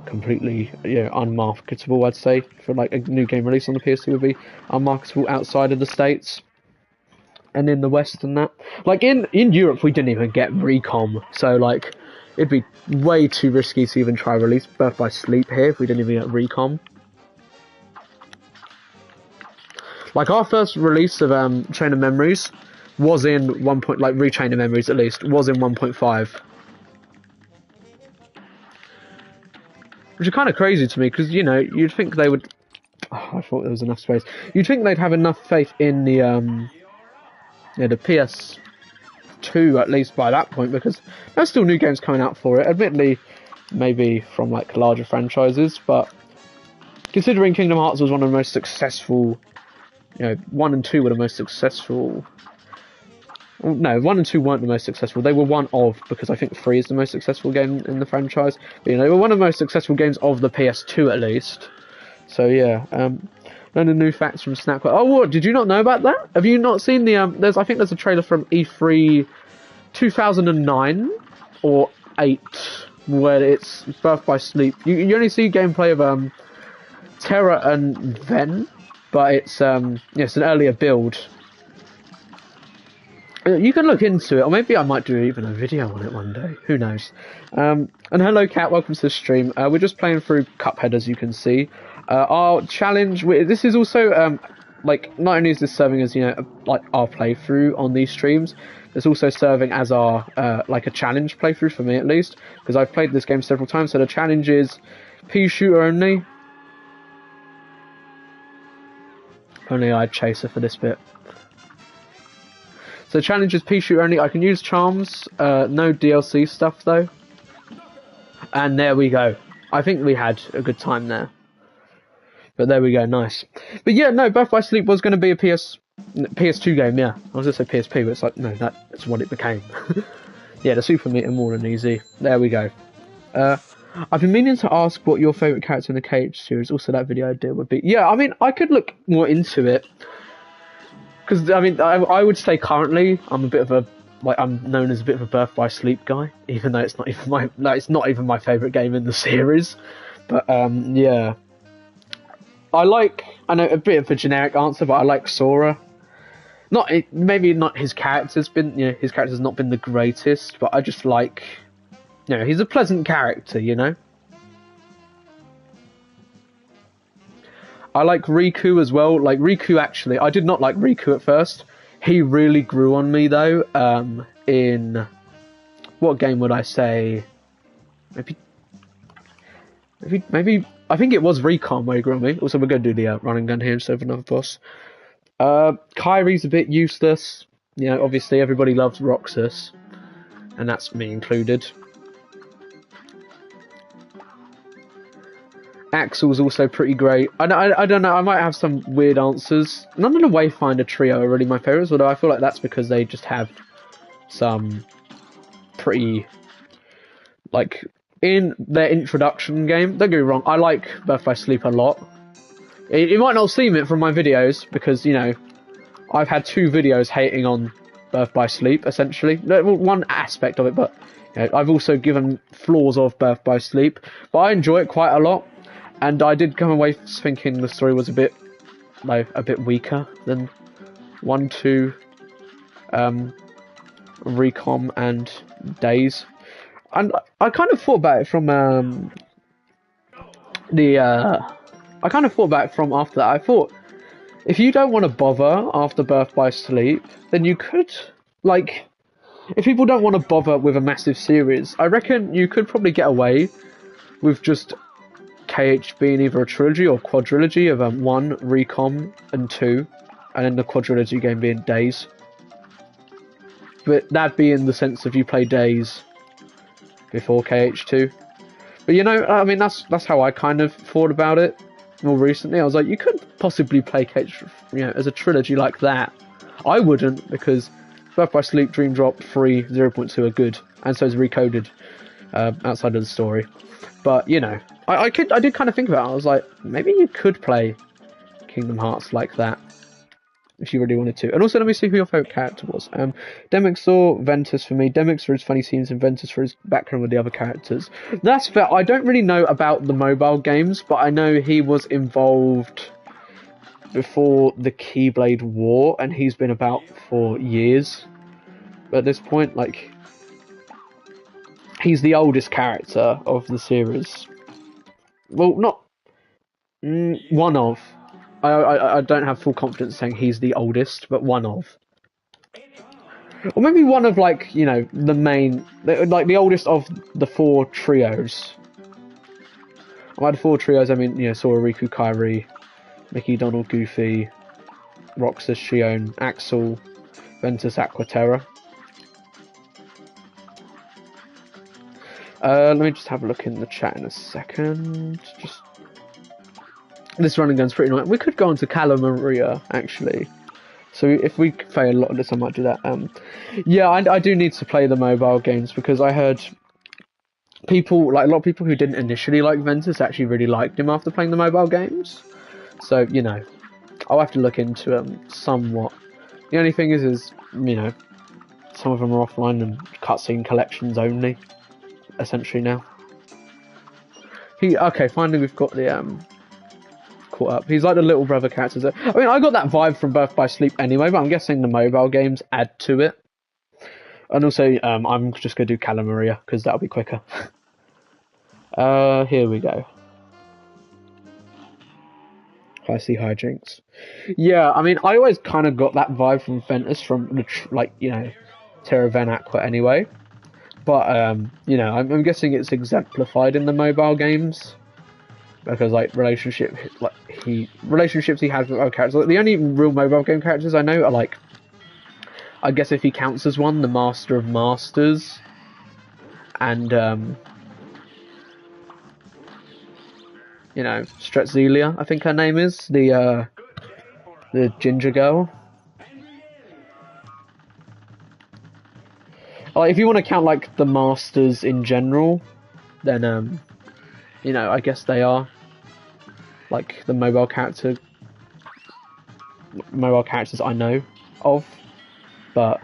completely unmarketable. I'd say for like a new game release on the PS2 would be unmarketable outside of the States and in the West and that. Like in Europe we didn't even get Recom, so like it'd be way too risky to even try release Birth by Sleep here if we didn't even get Recom. Like our first release of Chain of Memories was in 1. Like Rechain of Memories at least was in 1.5, which is kind of crazy to me because you'd think they would. Oh, I thought there was enough space. You'd think they'd have enough faith in the the PS2 at least by that point because there's still new games coming out for it. Admittedly, maybe from like larger franchises, but considering Kingdom Hearts was one of the most successful. 1 and 2 were the most successful. No, 1 and 2 weren't the most successful. They were one of, because I think 3 is the most successful game in the franchise. But, they were one of the most successful games of the PS2 at least. So yeah, learning new facts from Snap. Oh, what? Did you not know about that? Have you not seen the? I think there's a trailer from E3 2009 or 8 where it's Birth by Sleep. You only see gameplay of Terra and Ven. But it's it's an earlier build. You can look into it, or maybe I might do even a video on it one day. Who knows? And hello, Kat. Welcome to the stream. We're just playing through Cuphead, as you can see. Our challenge. This is also like not only is this serving as like our playthrough on these streams, it's also serving as our like a challenge playthrough for me at least, because I've played this game several times. So the challenge is pea shooter only. Only I'd chaser for this bit. So challenge is pea shooter only. I can use charms, no DLC stuff though. And there we go. I think we had a good time there. But there we go, nice. But yeah, no, Birth by Sleep was going to be a PS2 game, yeah. I was going to say PSP, but it's like, no, that's what it became. Yeah, the Super Meat and more than easy. There we go. I've been meaning to ask what your favourite character in the KH series, also that video I did, would be. Yeah, I mean, I could look more into it. Because, I mean, I would say currently, I'm a bit of a, like, I'm known as a bit of a Birth by Sleep guy, even though it's not even my favourite game in the series. But, yeah. I know a bit of a generic answer, but I like Sora. Maybe not his character's been, his character's not been the greatest, but I just like... he's a pleasant character, I like Riku as well. Like, Riku, actually, I did not like Riku at first. He really grew on me, though. In... What game would I say? Maybe... I think it was Recon where he grew on me. Also, we're going to do the running gun here instead of another boss. Kyrie's a bit useless. Obviously, everybody loves Roxas. And that's me included. Axel's also pretty great. I don't know, I might have some weird answers. None of the Wayfinder trio are really my favourites, although I feel like that's because they just have some pretty... Like, in their introduction game, don't get me wrong, I like Birth by Sleep a lot. You might not see it from my videos, because, I've had 2 videos hating on Birth by Sleep, essentially. One aspect of it, but I've also given flaws of Birth by Sleep. But I enjoy it quite a lot. And I did come away thinking the story was a bit weaker than 1, 2, Recom and Days. And I kind of thought about it from after that. I thought, if you don't want to bother after Birth by Sleep, then you could, like, if people don't want to bother with a massive series, I reckon you could probably get away with just KH being either a trilogy or quadrilogy of 1, Recom, and 2, and then the quadrilogy game being Days. But that'd be in the sense of you play Days before KH2. But I mean, that's how I kind of thought about it more recently. I was like, you could possibly play KH, as a trilogy like that. I wouldn't, because Birth by Sleep, Dream Drop, 3, 0.2 are good, and so is Recoded outside of the story. But I did kind of think about it. I was like, maybe you could play Kingdom Hearts like that. if you really wanted to. And also, let me see who your favourite character was. Demix or Ventus for me. Demix for his funny scenes and Ventus for his background with the other characters. That's fair. I don't really know about the mobile games, but I know he was involved before the Keyblade War, and he's been about for years. But at this point, like, he's the oldest character of the series. Well, not one of. I don't have full confidence saying he's the oldest, but one of. Or maybe one of, like, you know, the main, like, the oldest of the four trios. By the four trios, I mean, you know, Sora, Riku, Kairi, Mickey, Donald, Goofy, Roxas, Shion, Axel, Ventus, Aquaterra. Let me just have a look in the chat in a second. Just this running gun's pretty annoying. We could go on to Calamaria, actually. So if we fail a lot of this, I might do that. Yeah, I do need to play the mobile games because I heard people, like a lot of people who didn't initially like Ventus actually really liked him after playing the mobile games. So, you know, I'll have to look into them somewhat. The only thing is, you know, some of them are offline and cutscene collections only, essentially now. Okay, finally we've got the caught up. He's like the little brother characters. I mean, I got that vibe from Birth by Sleep anyway, but I'm guessing the mobile games add to it. And also, I'm just going to do Calamaria, because that'll be quicker. Here we go. I see hijinks. Yeah, I mean, I always kind of got that vibe from Ventus from, the like, you know, Terra Ven Aqua anyway. But, you know, I'm guessing it's exemplified in the mobile games. Because, like, relationships he has with other characters. Like, the only real mobile game characters I know are, like, I guess if he counts as one, the Master of Masters. And, you know, Strzelia, I think her name is. The ginger girl. Like, if you want to count, like, the Masters in general, then, you know, I guess they are, like, the mobile characters I know of, but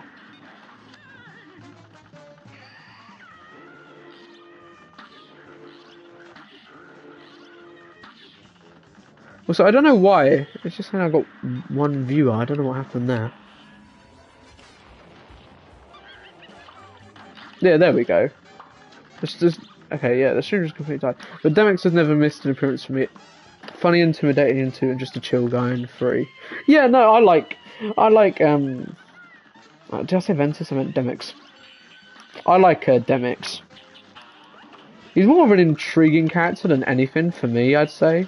also I don't know why it's just saying I got one viewer. I don't know what happened there. Yeah, there we go. It's just okay. Yeah, the stream just completely died. But Demix has never missed an appearance for me. Funny, intimidating in 2, and just a chill guy in 3. Yeah, no, I like, did I say Ventus? I meant Demix. I like Demix. He's more of an intriguing character than anything for me, I'd say.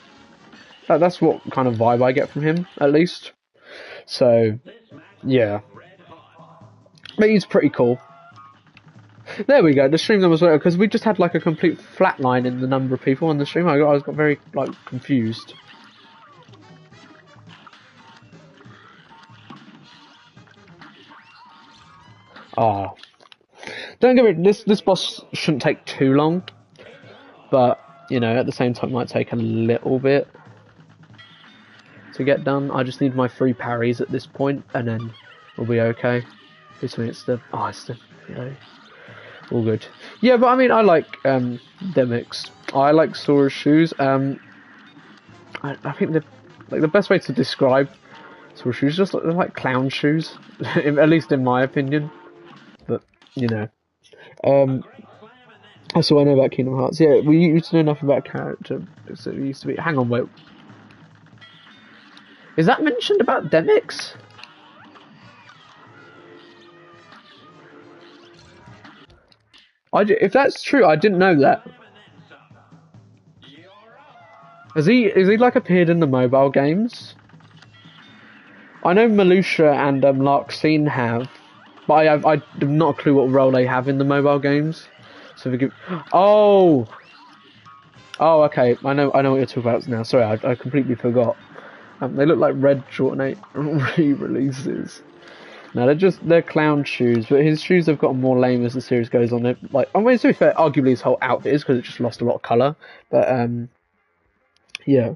That's what kind of vibe I get from him, at least. So, yeah. But he's pretty cool. There we go, the stream numbers were, because we just had like a complete flatline in the number of people on the stream. I got very, like, confused. Oh. Don't get me, this boss shouldn't take too long. But, you know, at the same time it might take a little bit to get done. I just need my 3 parries at this point, and then we'll be okay. Between it's the, you know, all good. Yeah, but I mean, I like Demix. I like Sora's shoes. I think the best way to describe Sora's shoes is just like clown shoes, at least in my opinion. But you know, that's all I know about Kingdom Hearts. Yeah, we used to know enough about character. So it used to be. Hang on, wait. Is that mentioned about Demix? If that's true, I didn't know that. Is he like appeared in the mobile games? I know Melusha and Larxene have, but I have not a clue what role they have in the mobile games. So forgive. Oh, okay. I know what you're talking about now. Sorry, I completely forgot. They look like Red Short 8 re-releases. No, they're clown shoes, but his shoes have gotten more lame as the series goes on. Like, I mean, to be fair, arguably his whole outfit is because it just lost a lot of colour. But yeah.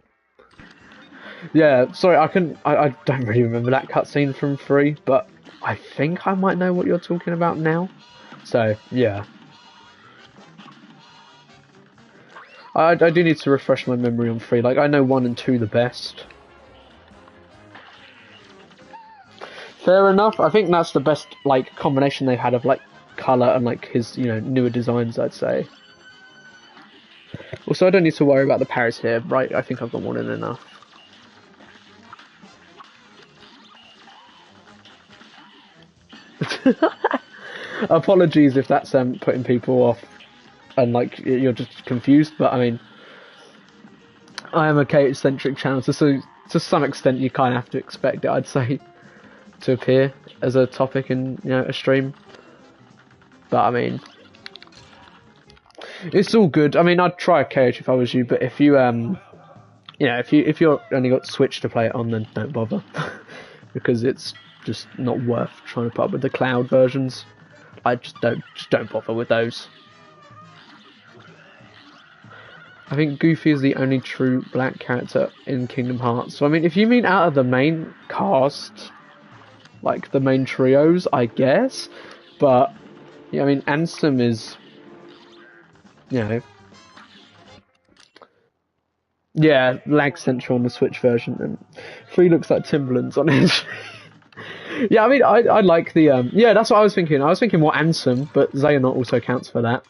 Yeah, sorry, I don't really remember that cutscene from 3, but I think I might know what you're talking about now. So, yeah. I do need to refresh my memory on 3. Like, I know 1 and 2 the best. Fair enough. I think that's the best, like, combination they've had of, like, colour and, like, his, you know, newer designs, I'd say. Also, I don't need to worry about the parries here, right? I think I've got more than enough. Apologies if that's putting people off and, like, you're just confused, but, I mean, I am a KH-centric channel, so to some extent you kind of have to expect it, I'd say, to appear as a topic in, you know, a stream. But, I mean, it's all good. I mean, I'd try a KH if I was you, but if you, you know, if you're only got Switch to play it on, then don't bother. Because it's just not worth trying to put up with the cloud versions. I just don't bother with those. I think Goofy is the only true black character in Kingdom Hearts. So, I mean, if you mean out of the main cast, like the main trios, I guess. But, yeah, I mean, Ansem is, you know, yeah, lag central on the Switch version, and 3 looks like Timberlands on it. Yeah, I mean, I like the, yeah, that's what I was thinking. I was thinking more Ansem, but Xehanort also counts for that.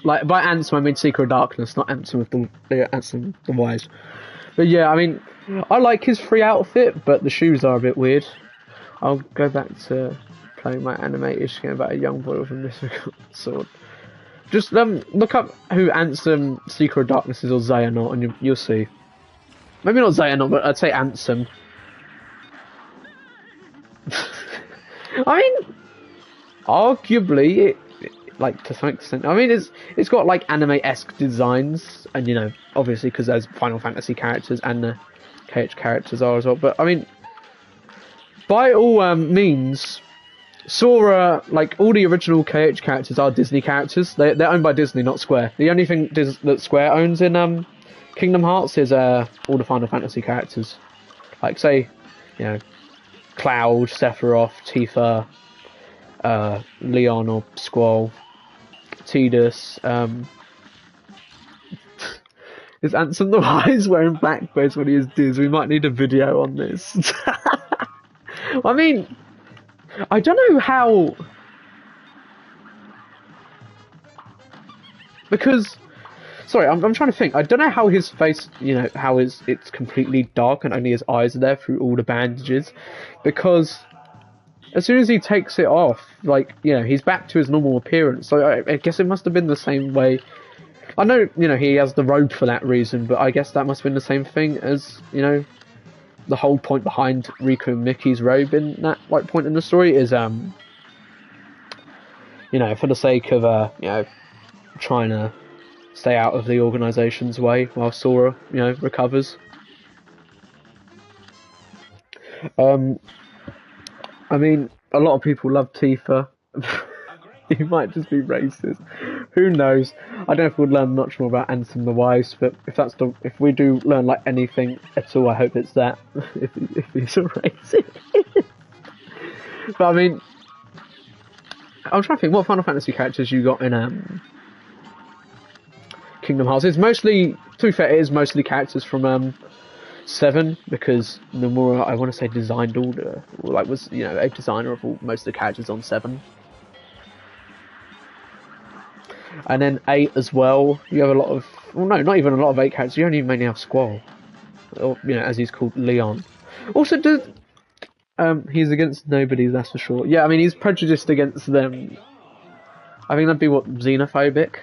Like, by Ansem, I mean Secret Darkness, not Ansem with the Ansem the Wise. But yeah, I mean, I like his free outfit, but the shoes are a bit weird. I'll go back to playing my animated game about a young boy with a mythical sword. Just look up who Ansem, Secret Darkness is, or Xehanort, and you'll see. Maybe not Xehanort, but I'd say Ansem. I mean, arguably, like to some extent. I mean, it's got like anime-esque designs, and you know, obviously because there's Final Fantasy characters and the KH characters are as well. But I mean, by all means, Sora, like all the original KH characters are Disney characters. They're owned by Disney, not Square. The only thing that Square owns in Kingdom Hearts is all the Final Fantasy characters. Like say, you know, Cloud, Sephiroth, Tifa, Leon or Squall, Tidus. Is Ansem the Wise wearing black clothes when he is Diz? We might need a video on this. I mean, I don't know how, because sorry, I'm trying to think. I don't know how his face, you know, how it's completely dark and only his eyes are there through all the bandages, because as soon as he takes it off, like, you know, he's back to his normal appearance. So I guess it must have been the same way. I know, you know, he has the robe for that reason, but I guess that must have been the same thing as, you know, the whole point behind Riku and Mickey's robe in that like point in the story is, you know, for the sake of, you know, trying to stay out of the organisation's way while Sora, you know, recovers. I mean, a lot of people love Tifa. He might just be racist. Who knows? I don't know if we'll learn much more about Ansem the Wise, but if we do learn like anything at all, I hope it's that. if he's a racist. But I mean, I'm trying to think what Final Fantasy characters you got in Kingdom Hearts. It's mostly, to be fair, it is mostly characters from 7, because Nomura, I want to say, designed all the, like, was, you know, a designer of most of the characters on 7. And then 8 as well, you have a lot of, well no, not even a lot of 8 characters, you only mainly have Squall. Or, you know, as he's called, Leon. Also, he's against nobody, that's for sure. Yeah, I mean, he's prejudiced against them. I think that'd be what, xenophobic?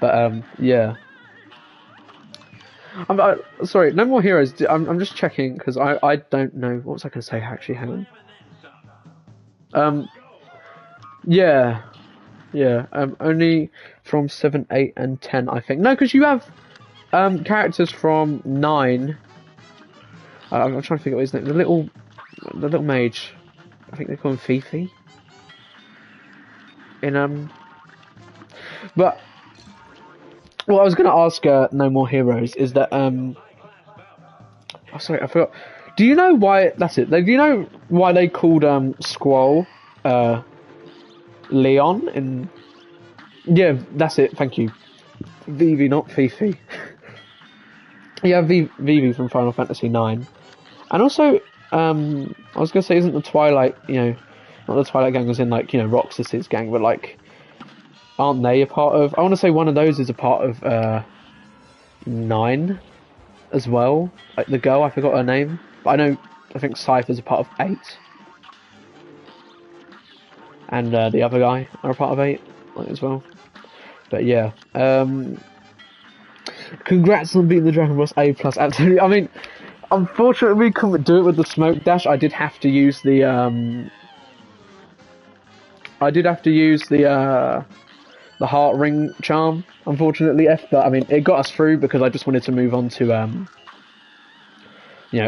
But, yeah. Sorry, no more heroes. I'm just checking, because I don't know. What was I going to say, actually? Hang on. Yeah. Yeah, only from 7, 8, and 10, I think. No, because you have characters from 9. I'm trying to figure out his name. The little mage. I think they call him Fifi. But What I was going to ask, No More Heroes, is that oh, sorry, I forgot. Do you know why? That's it. Do you know why they called Squall Leon? In yeah, that's it. Thank you. Vivi, not Fifi. Yeah, Vivi from Final Fantasy IX, and also I was going to say, isn't the Twilight, not the Twilight gang, was in like Roxas's gang, but like, aren't they a part of? I want to say one of those is a part of Nine as well. Like the girl, I forgot her name, but I think Cypher's a part of 8, and the other guy are a part of 8 like, as well. But yeah, congrats on beating the Dragon Boss A+. Absolutely. I mean, unfortunately we couldn't do it with the smoke dash. I did have to use the the heart ring charm, unfortunately, but I mean, it got us through because I just wanted to move on to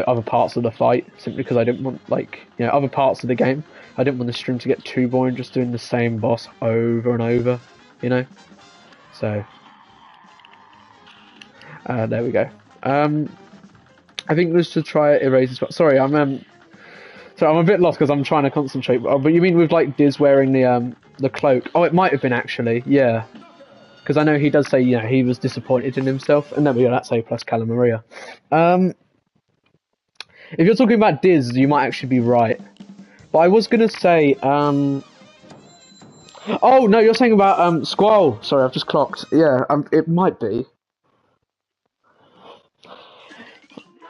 other parts of the fight, simply because I didn't want, like, other parts of the game. I didn't want the stream to get too boring just doing the same boss over and over, So, there we go. I think let's just try Eraser's. Sorry, I'm a bit lost because I'm trying to concentrate. But you mean with like Diz wearing the cloak? Oh, it might have been actually, yeah. Because I know he does say he was disappointed in himself, and there we go. That's A+ Calamaria. If you're talking about Diz, you might actually be right. But I was gonna say, oh no, you're saying about Squall. Sorry, I've just clocked. Yeah, it might be.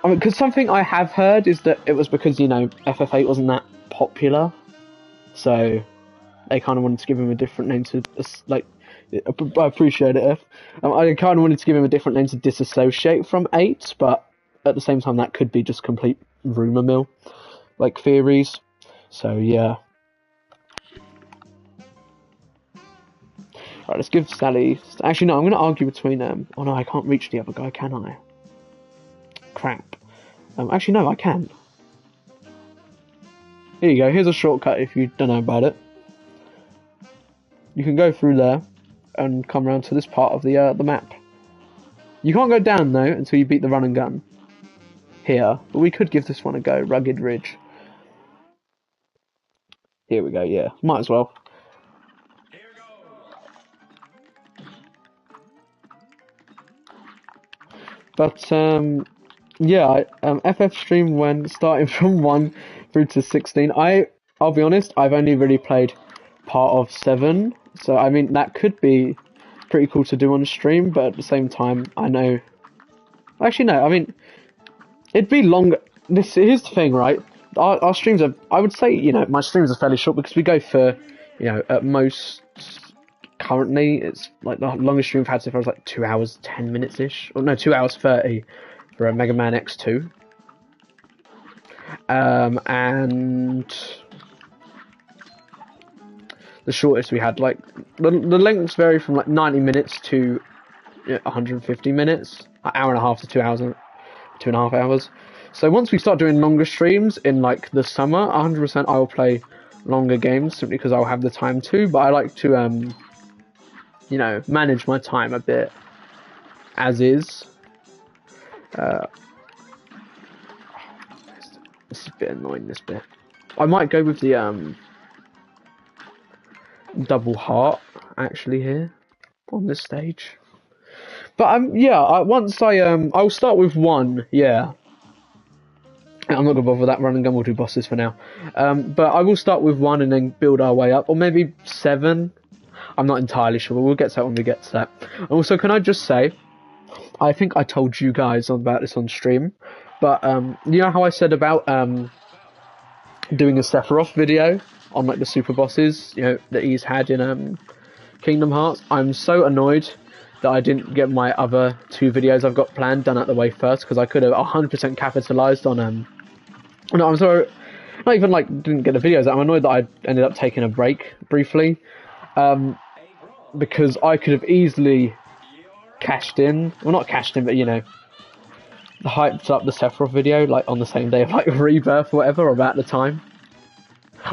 I mean, because something I have heard is that it was because FF8 wasn't that popular, so they kind of wanted to give him a different name to like. I appreciate it. I kind of wanted to give him a different name to disassociate from 8, but at the same time that could be just complete rumor mill, like theories. So yeah. Right, let's give Sally. Actually, no, I'm going to argue between them. Oh no, I can't reach the other guy, can I? Crap. Actually, no, I can. Here you go. Here's a shortcut if you don't know about it. You can go through there and come around to this part of the map. You can't go down though until you beat the run and gun. Here, but we could give this one a go. Rugged Ridge. Here we go. Yeah, might as well. But yeah, FF stream when starting from 1 through to 16. I'll be honest, I've only really played part of 7, so I mean that could be pretty cool to do on stream, but at the same time, I know. Actually, no, I mean it'd be longer. Here's the thing, right? Our streams are, I would say, my streams are fairly short because we go for, at most. Currently, it's like the longest stream we've had so far is like 2 hours 10 minutes ish, or no, 2 hours 30 for a Mega Man X2. And the shortest we had, like the lengths vary from like 90 minutes to 150 minutes, an hour and a half to 2 hours, 2.5 hours. So once we start doing longer streams in like the summer, 100% I will play longer games simply because I'll have the time to. But I like to manage my time a bit as is. This is a bit annoying, this bit. I might go with the double heart actually here on this stage. But yeah, once I'll start with 1, yeah. I'm not gonna bother with that run and gun, we'll do bosses for now. But I will start with 1 and then build our way up, or maybe 7. I'm not entirely sure, but we'll get to that when we get to that. Also, can I just say, I think I told you guys about this on stream, but you know how I said about doing a Sephiroth video on like the super bosses, that he's had in Kingdom Hearts? I'm so annoyed that I didn't get my other 2 videos I've got planned done out the way first, because I could have 100% capitalized on no, I'm sorry, not even like didn't get the videos. I'm annoyed that I ended up taking a break briefly. Because I could have easily cashed in, well not cashed in, but hyped up the Sephiroth video like on the same day of like Rebirth or whatever, or about the time.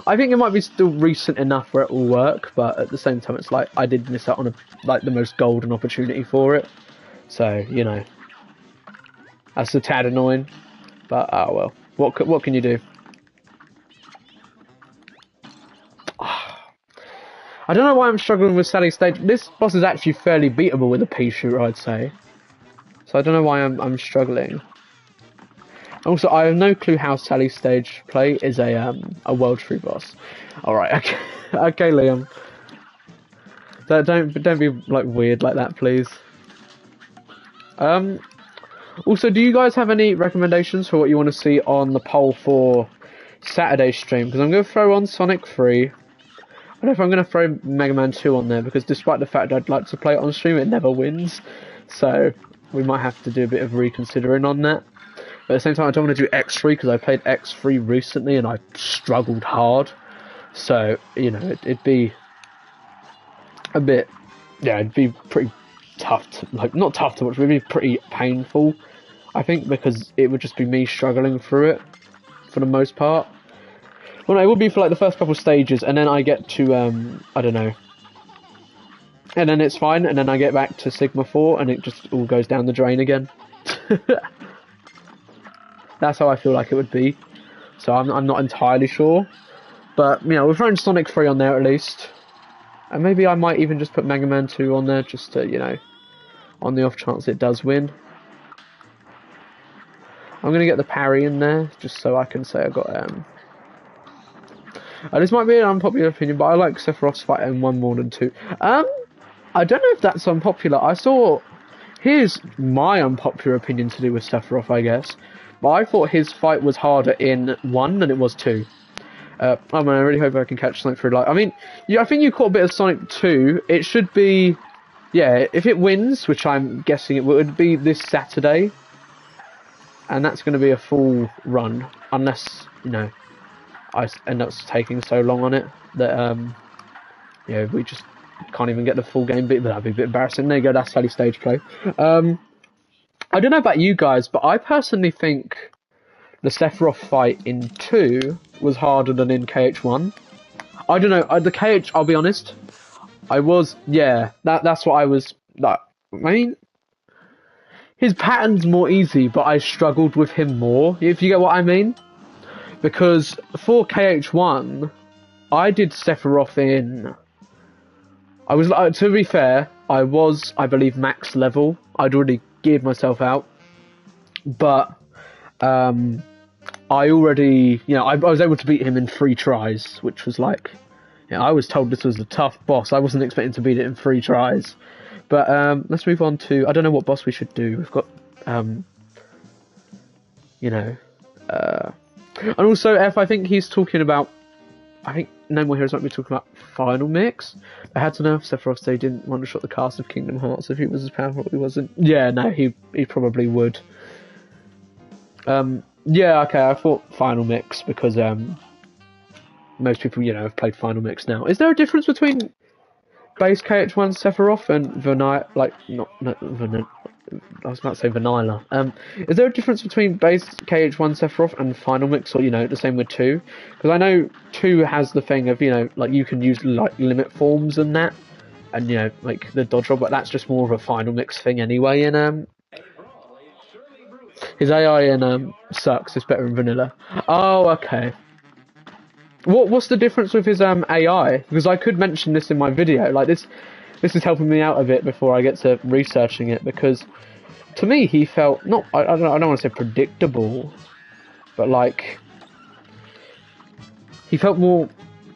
I think it might be still recent enough where it will work, but at the same time, it's like I did miss out on the most golden opportunity for it. So you know, that's a tad annoying. But oh well, what can you do? I don't know why I'm struggling with Sally stage. This boss is actually fairly beatable with a pea shooter, I'd say. So I don't know why I'm struggling. Also, I have no clue how Sally stage play is a world tree boss. All right, okay, okay, Liam. Don't be like weird like that, please. Also, do you guys have any recommendations for what you want to see on the poll for Saturday's stream? Because I'm going to throw on Sonic 3. I don't know if I'm going to throw Mega Man 2 on there, because despite the fact I'd like to play it on stream, it never wins. So we might have to do a bit of reconsidering on that. But at the same time, I don't want to do X3, because I played X3 recently and I struggled hard. So, you know, it'd be a bit... Yeah, it'd be pretty tough to... Like, not tough to watch, but it'd be pretty painful, I think, because it would just be me struggling through it, for the most part. Well, no, it would be for, like, the first couple of stages, and then I get to, I don't know. And then it's fine, and then I get back to Sigma 4, and it just all goes down the drain again. That's how I feel like it would be. So I'm not entirely sure. But, you know, we're throwing Sonic 3 on there at least. And maybe I might even just put Mega Man 2 on there, just to, you know, on the off chance it does win. I'm going to get the parry in there, just so I can say I got, this might be an unpopular opinion, but I like Sephiroth's fight in 1 more than 2. I don't know if that's unpopular. I saw... Here's my unpopular opinion to do with Sephiroth, I guess. But I thought his fight was harder in 1 than it was 2. I mean, I really hope I can catch Sonic through light. I mean, yeah, I think you caught a bit of Sonic 2. It should be... Yeah, if it wins, which I'm guessing it would be this Saturday. And that's going to be a full run. Unless, you know, I end up taking so long on it that, yeah, we just can't even get the full game bit. But that'd be a bit embarrassing. There you go, that's Sally stage play. I don't know about you guys, but I personally think the Sephiroth fight in 2 was harder than in KH1. I don't know, the KH, I'll be honest, I was, yeah, that's what I was, like, I mean, his pattern's more easy, but I struggled with him more, if you get what I mean. Because for KH1, I did Sephiroth in, I was, to be fair, I was, I believe, max level. I'd already geared myself out, but I already, you know, I was able to beat him in 3 tries, which was like, you know, I was told this was a tough boss. I wasn't expecting to beat it in 3 tries. But let's move on to, I don't know what boss we should do. We've got, you know, and also F, I think he's talking about, I think No More Heroes might be talking about Final Mix. I had to know if Sephiroth said he didn't want to shot the cast of Kingdom Hearts if he was as powerful as he wasn't. Yeah, no, he probably would. Yeah, okay, I thought Final Mix because most people, you know, have played Final Mix now. Is there a difference between base KH1 Sephiroth and Vanilla? Like, not Vanilla. I was about to say Vanilla. Is there a difference between base KH1 Sephiroth and Final Mix, or, you know, the same with 2? Because I know 2 has the thing of, you know, like, you can use, like, limit forms and that, and, you know, like, the dodge roll, but that's just more of a Final Mix thing anyway, and, his AI in, sucks, it's better in Vanilla. Oh, okay. What's the difference with his, AI? Because I could mention this in my video, like, this is helping me out a bit before I get to researching it, because to me he felt not, I don't want to say predictable, but like he felt more,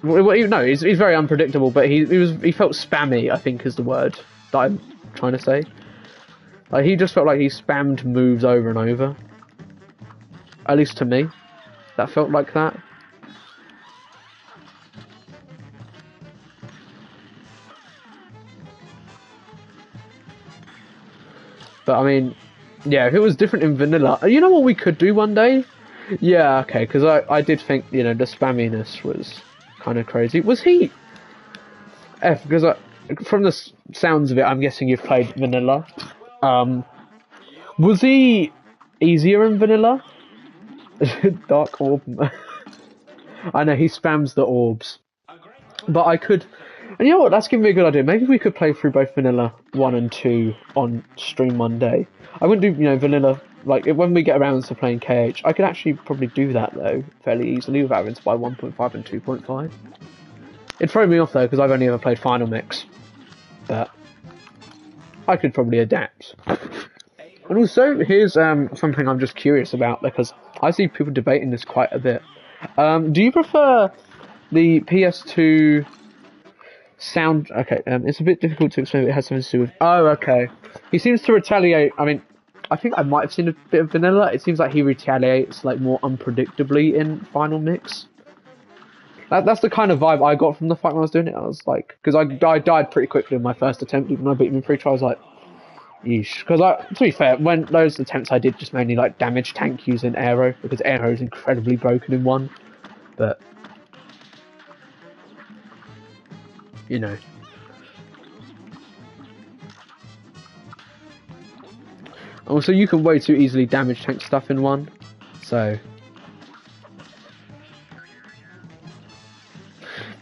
well, no, he's very unpredictable, but he felt spammy, I think is the word that I'm trying to say. Like, he just felt like he spammed moves over and over. At least to me, that felt like that. But I mean, yeah, if it was different in Vanilla, you know what we could do one day? Yeah, okay, because I did think, you know, the spamminess was kind of crazy. Was he... because from the sounds of it, I'm guessing you've played Vanilla. Was he easier in Vanilla? Dark Orb. I know he spams the orbs, but I could. And you know what? That's giving me a good idea. Maybe we could play through both Vanilla 1 and 2 on stream one day. I wouldn't do, Vanilla, like, when we get around to playing KH. I could actually probably do that, though, fairly easily without having to buy 1.5 and 2.5. It'd throw me off, though, because I've only ever played Final Mix. But I could probably adapt. And also, here's something I'm just curious about, because I see people debating this quite a bit. Do you prefer the PS2... sound. Okay, it's a bit difficult to explain, but it has something to do with. Oh, okay. He seems to retaliate. I mean, I think I might have seen a bit of Vanilla. It seems like he retaliates like more unpredictably in Final Mix. That's the kind of vibe I got from the fight when I was doing it. I was like, because I died pretty quickly in my first attempt, even though I beat him in free try. I was like, yeesh. Because to be fair, when those attempts I did just mainly like damage tank using Aero, because Aero is incredibly broken in one. But you know. Also, you can way too easily damage tank stuff in one, so.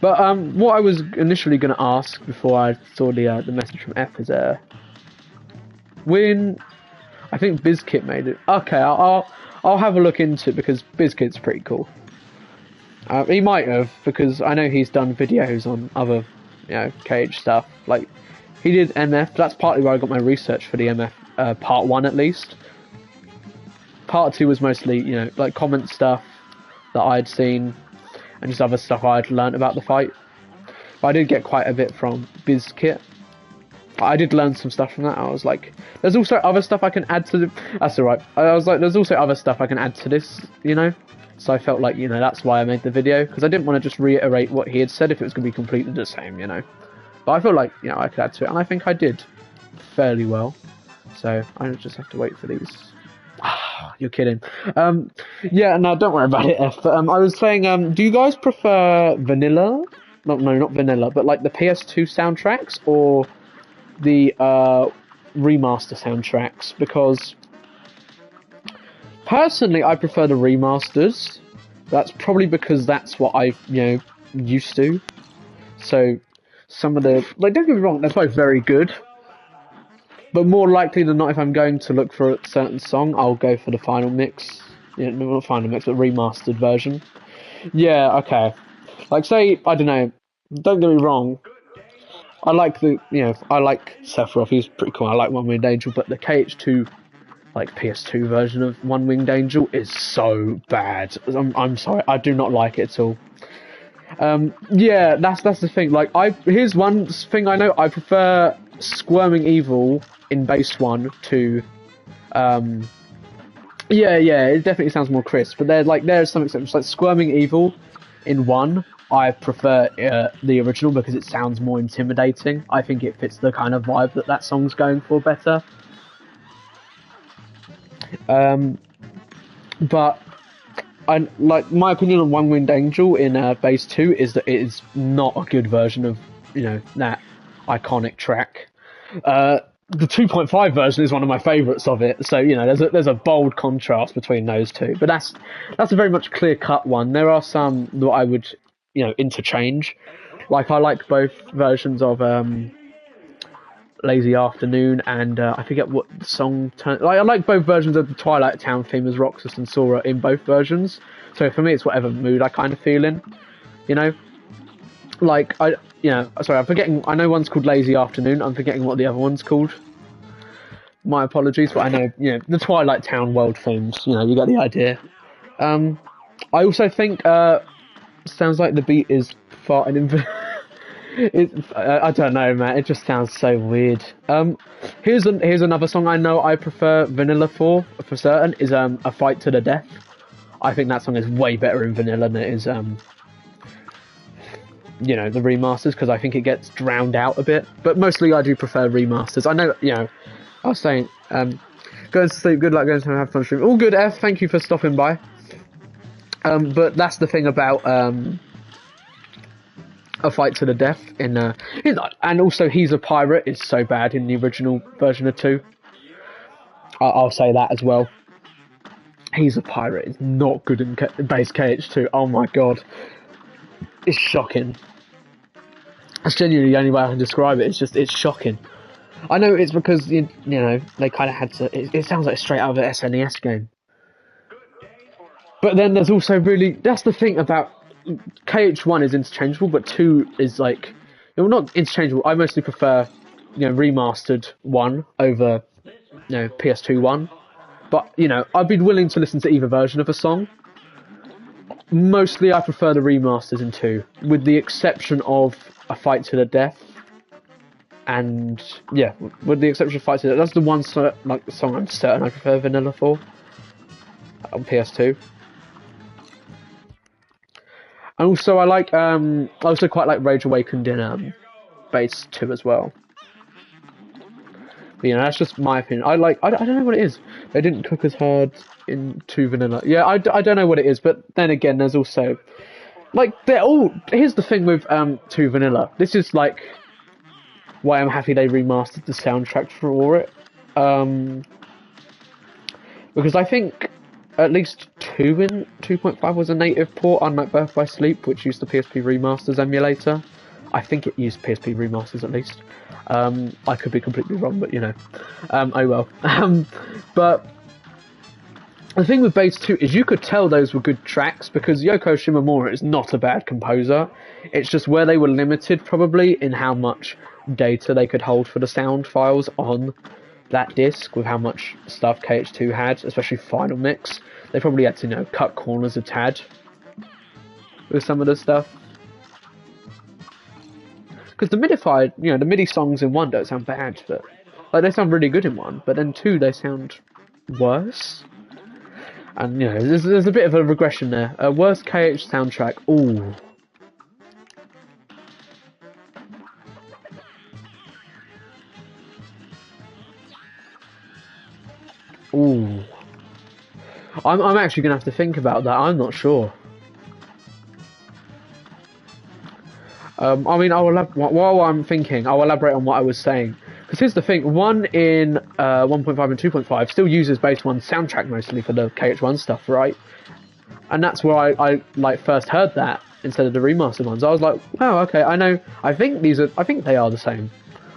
But what I was initially going to ask before I saw the message from F is when I think BizKit made it. Okay, I'll have a look into it because BizKit's pretty cool. He might have, because I know he's done videos on other, KH stuff. Like he did MF. That's partly where I got my research for the MF. Part 1 at least. Part 2 was mostly, like comment stuff that I'd seen and just other stuff I'd learnt about the fight. But I did get quite a bit from BizKit. I did learn some stuff from that. I was like, there's also other stuff I can add to the... That's alright. I was like, there's also other stuff I can add to this, So I felt like, that's why I made the video. Because I didn't want to just reiterate what he had said if it was going to be completely the same, But I felt like, I could add to it. And I think I did fairly well. So I just have to wait for these. You're kidding. Yeah, no, don't worry about it, F. But, I was saying, do you guys prefer vanilla? No, not vanilla, but like the PS2 soundtracks or the remaster soundtracks? Because personally, I prefer the remasters. That's probably because that's what I, used to. So some of the, like, don't get me wrong, they're both very good. But more likely than not, if I'm going to look for a certain song, I'll go for the final mix. Yeah, not final mix, but remastered version. Yeah, okay. Like, say, I don't know, don't get me wrong, I like I like Sephiroth, he's pretty cool, I like One Winged Angel, but the KH2, like, PS2 version of One Winged Angel is so bad. I'm sorry, I do not like it at all. Yeah, that's the thing, like, here's one thing I know, I prefer Squirming Evil in base 1 to yeah, it definitely sounds more crisp, but there's some exceptions. Like Squirming Evil in 1, I prefer the original because it sounds more intimidating. I think it fits the kind of vibe that song's going for better. But my opinion on One Winged Angel in base 2 is that it is not a good version of that iconic track. The 2.5 version is one of my favourites of it, so there's a bold contrast between those two. But that's a very much clear cut one. There are some that I would interchange. Like I like both versions of Lazy Afternoon and I forget what the song I like both versions of the Twilight Town theme as Roxas and Sora in both versions. So for me, it's whatever mood I kind of feel in. Like sorry, I'm forgetting. I know one's called Lazy Afternoon. I'm forgetting what the other one's called. My apologies, but I know the Twilight Town world themes. You get the idea. I also think sounds like the beat is farting in. I don't know, man. It just sounds so weird. Here's another song I know I prefer vanilla for certain is A Fight to the Death. I think that song is way better in vanilla than it is the remasters, because I think it gets drowned out a bit. But mostly I do prefer remasters. I know, I was saying, go to sleep, good luck, going to have fun stream. All good, F, thank you for stopping by. But that's the thing about A Fight to the Death and also He's a Pirate is so bad in the original version of 2. I'll say that as well. He's a Pirate is not good in base KH2. Oh my god. It's shocking. That's genuinely the only way I can describe it. It's shocking. I know it's because, you know, they kind of had to... It sounds like straight out of an SNES game. But then there's also really... That's the thing about... KH1 is interchangeable, but 2 is like... Well, not interchangeable. I mostly prefer, you know, remastered 1 over, you know, PS2 1. But, you know, I'd be willing to listen to either version of a song. Mostly I prefer the remasters in 2, with the exception of A Fight to the Death. And, yeah, with the exception of Fight to the Death, that's the one song I'm certain I prefer vanilla for. On PS2. And also I also quite like Rage Awakened in Base 2 as well. But, you know, that's just my opinion. I don't know what it is. They didn't cook as hard in 2 vanilla. Yeah, I don't know what it is, but then again, there's also... Like, they're all... Here's the thing with 2 vanilla. This is, like, why I'm happy they remastered the soundtrack for it. Because I think at least 2.5 was a native port, unlike Birth by Sleep, which used the PSP Remasters emulator. I think it used PSP Remasters at least. I could be completely wrong, but you know. Oh well. But the thing with Base 2 is you could tell those were good tracks because Yoko Shimomura is not a bad composer. It's just where they were limited probably in how much data they could hold for the sound files on that disc with how much stuff KH2 had, especially Final Mix. They probably had to, you know, cut corners a tad with some of the stuff. Because the midified, you know, the MIDI songs in 1 don't sound bad, but like they sound really good in 1, but then 2 they sound worse. And you know, there's a bit of a regression there. Worst KH soundtrack. Ooh. Ooh. I'm actually gonna have to think about that. I'm not sure. I mean, while I'm thinking, I'll elaborate on what I was saying. Because here's the thing, 1 in 1.5 and 2.5 still uses Base 1's soundtrack mostly for the KH1 stuff, right? And that's where I like first heard that instead of the remastered ones. I was like, wow, okay, I think they are the same.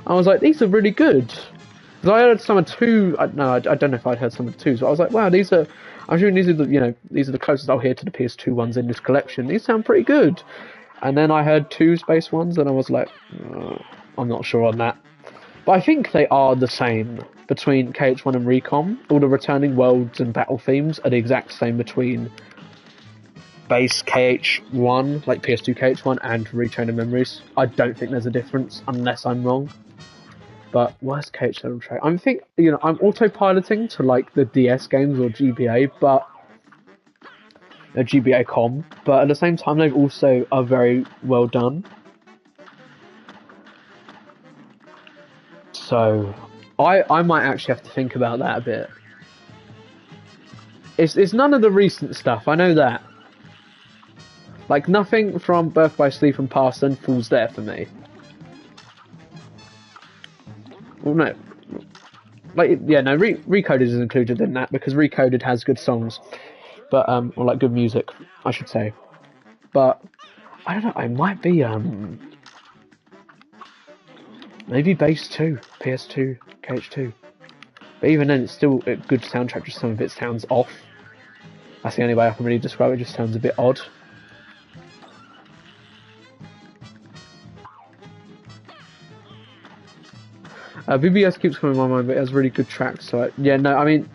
I was like, these are really good. Because I heard some of 2, I don't know if I'd heard some of 2s, but I was like, wow, I'm sure these are the closest I'll hear to the PS2 ones in this collection. These sound pretty good. And then I heard 2's Base ones, and I was like, I'm not sure on that. But I think they are the same between KH1 and Recom. All the returning worlds and battle themes are the exact same between base KH1, like PS2 KH1, and Retrain of Memories. I don't think there's a difference, unless I'm wrong. But worst KH soundtrack? I'm autopiloting to like the DS games or GBA, but GBA com, but at the same time they also are very well done. So I might actually have to think about that a bit. It's none of the recent stuff, I know that. Like nothing from Birth by Sleep and Past and falls there for me. Well, no. Like, yeah, no, Recoded is included in that because Recoded has good songs. But, or like good music, I should say. But, I don't know, it might be, maybe Base 2, PS2, KH2. But even then, it's still a good soundtrack, just some of it sounds off. That's the only way I can really describe it, just sounds a bit odd. BBS keeps coming to my mind, but it has really good tracks, so yeah, no, I mean,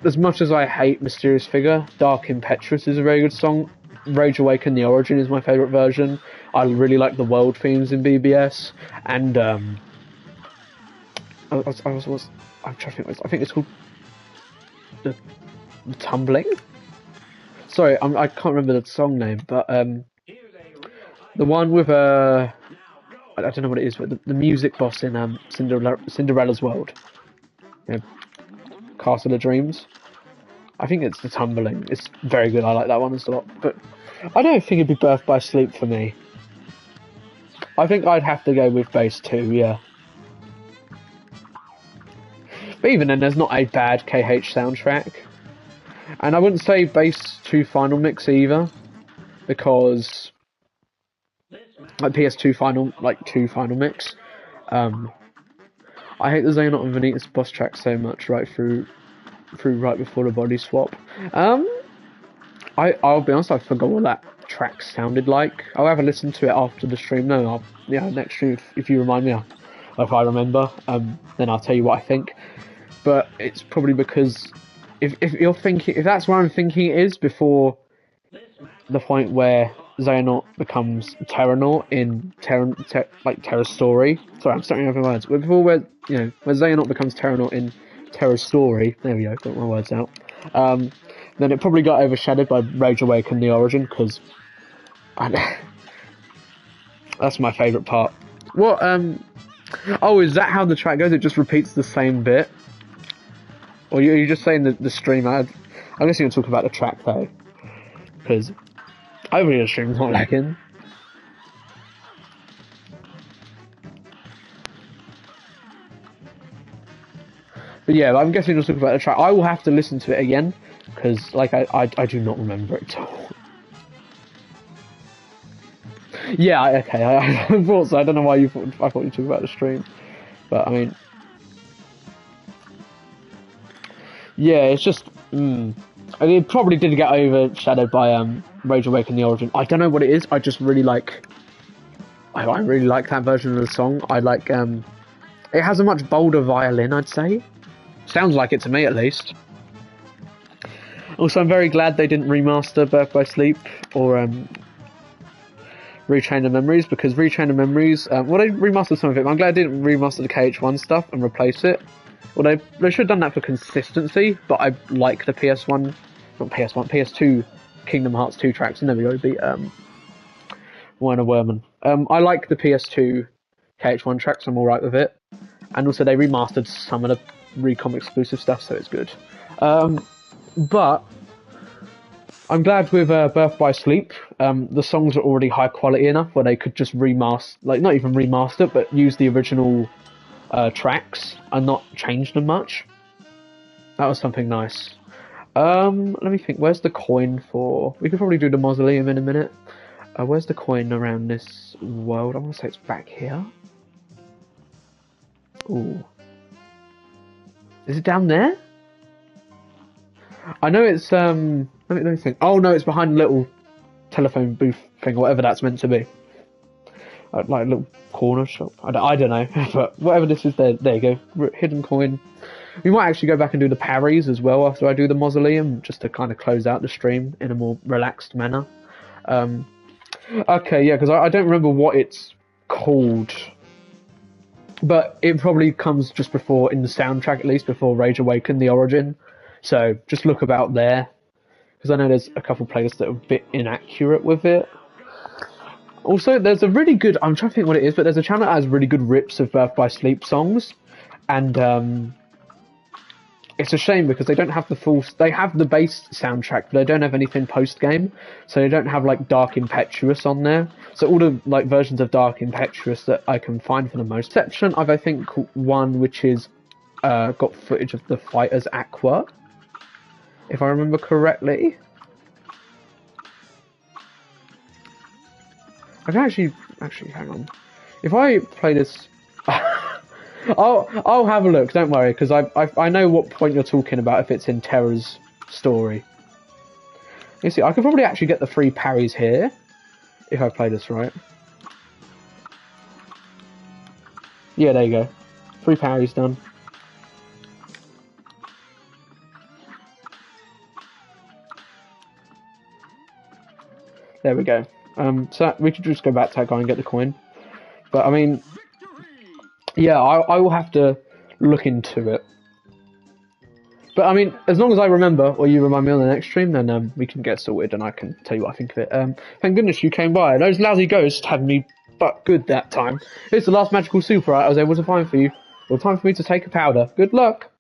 as much as I hate Mysterious Figure, Dark Impetuous is a very good song. Rage Awaken, The Origin is my favourite version. I really like the world themes in BBS, and I'm trying to think. I think it's called the Tumbling. Sorry, I can't remember the song name, but the one with I don't know what it is, but the music boss in Cinderella's World, you know, Castle of Dreams. I think it's the Tumbling. It's very good. I like that one a lot. But I don't think it'd be Birth by Sleep for me. I think I'd have to go with Base 2, yeah. But even then, there's not a bad KH soundtrack. And I wouldn't say Bass 2 Final Mix either, because like PS2 Final, like 2 Final Mix. I hate the Xehanort and Vanitas boss track so much right through right before the body swap. I'll be honest, I forgot what that track sounded like. I'll have a listen to it after the stream. No, next stream if you remind me, if I remember, then I'll tell you what I think. But it's probably because if you're thinking, if that's where I'm thinking it is before the point where Xehanort becomes Terranort in Terra's story. Sorry, I'm starting over words. But before where Xehanort becomes Terranort in Terra's story. There we go, got my words out. Then it probably got overshadowed by Rage Awaken: The Origin, because that's my favourite part. What? Oh, is that how the track goes? It just repeats the same bit? Or you're just saying the stream ad? I'm guessing you're talking about the track though, because hopefully the stream's not lagging. But yeah, I'm guessing you're talking about the track. I will have to listen to it again, because like I do not remember it at all. Yeah, okay, I thought so. I don't know why I thought you were talking about the stream, but I mean, yeah, it's just it probably did get overshadowed by Rage Awaken: The Origin. I don't know what it is. I just really like. I really like that version of the song. I like it has a much bolder violin, I'd say. Sounds like it to me, at least. Also, I'm very glad they didn't remaster Birth by Sleep or Retrain the Memories, because Retrain the Memories, well, they remastered some of it, but I'm glad they didn't remaster the KH1 stuff and replace it. Well, they should have done that for consistency, but I like the PS2 Kingdom Hearts 2 tracks, and there we go, beat Werner Werman. I like the PS2 KH1 tracks, I'm alright with it. And also they remastered some of the Recom exclusive stuff, so it's good. But I'm glad with Birth by Sleep, the songs are already high quality enough where they could just remaster, like not even remaster, but use the original tracks and not change them much. That was something nice. Let me think, where's the coin for... We could probably do the mausoleum in a minute. Where's the coin around this world? I want to say it's back here. Ooh. Is it down there? I know it's, let me think. Oh no, it's behind a little telephone booth thing, or whatever that's meant to be. Like a little corner shop. I don't know, but whatever this is, there you go. Hidden coin. We might actually go back and do the parries as well after I do the mausoleum, just to kind of close out the stream in a more relaxed manner. Okay, yeah, because I don't remember what it's called. But it probably comes just before, in the soundtrack at least, before Rage Awaken: The Origin. So just look about there. Because I know there's a couple playlists that are a bit inaccurate with it. Also, there's a really good... I'm trying to think what it is, but there's a channel that has really good rips of Birth by Sleep songs. And it's a shame because they don't have the full... They have the base soundtrack, but they don't have anything post-game. So they don't have, like, Dark Impetuous on there. So all the, like, versions of Dark Impetuous that I can find for the most exception, I've, I think, one which is got footage of the fight as Aqua, if I remember correctly. I can actually hang on. If I play this, I'll have a look. Don't worry, because I know what point you're talking about if it's in Terra's story. You see, I could probably actually get the 3 parries here if I play this right. Yeah, there you go. 3 parries done. There we go. So we could just go back to that guy and get the coin. But I mean, yeah, I will have to look into it. But I mean, as long as I remember, or you remind me on the next stream, then we can get sorted and I can tell you what I think of it. Thank goodness you came by. Those lousy ghosts had me but good that time. It's the last magical super I was able to find for you. Well, time for me to take a powder. Good luck.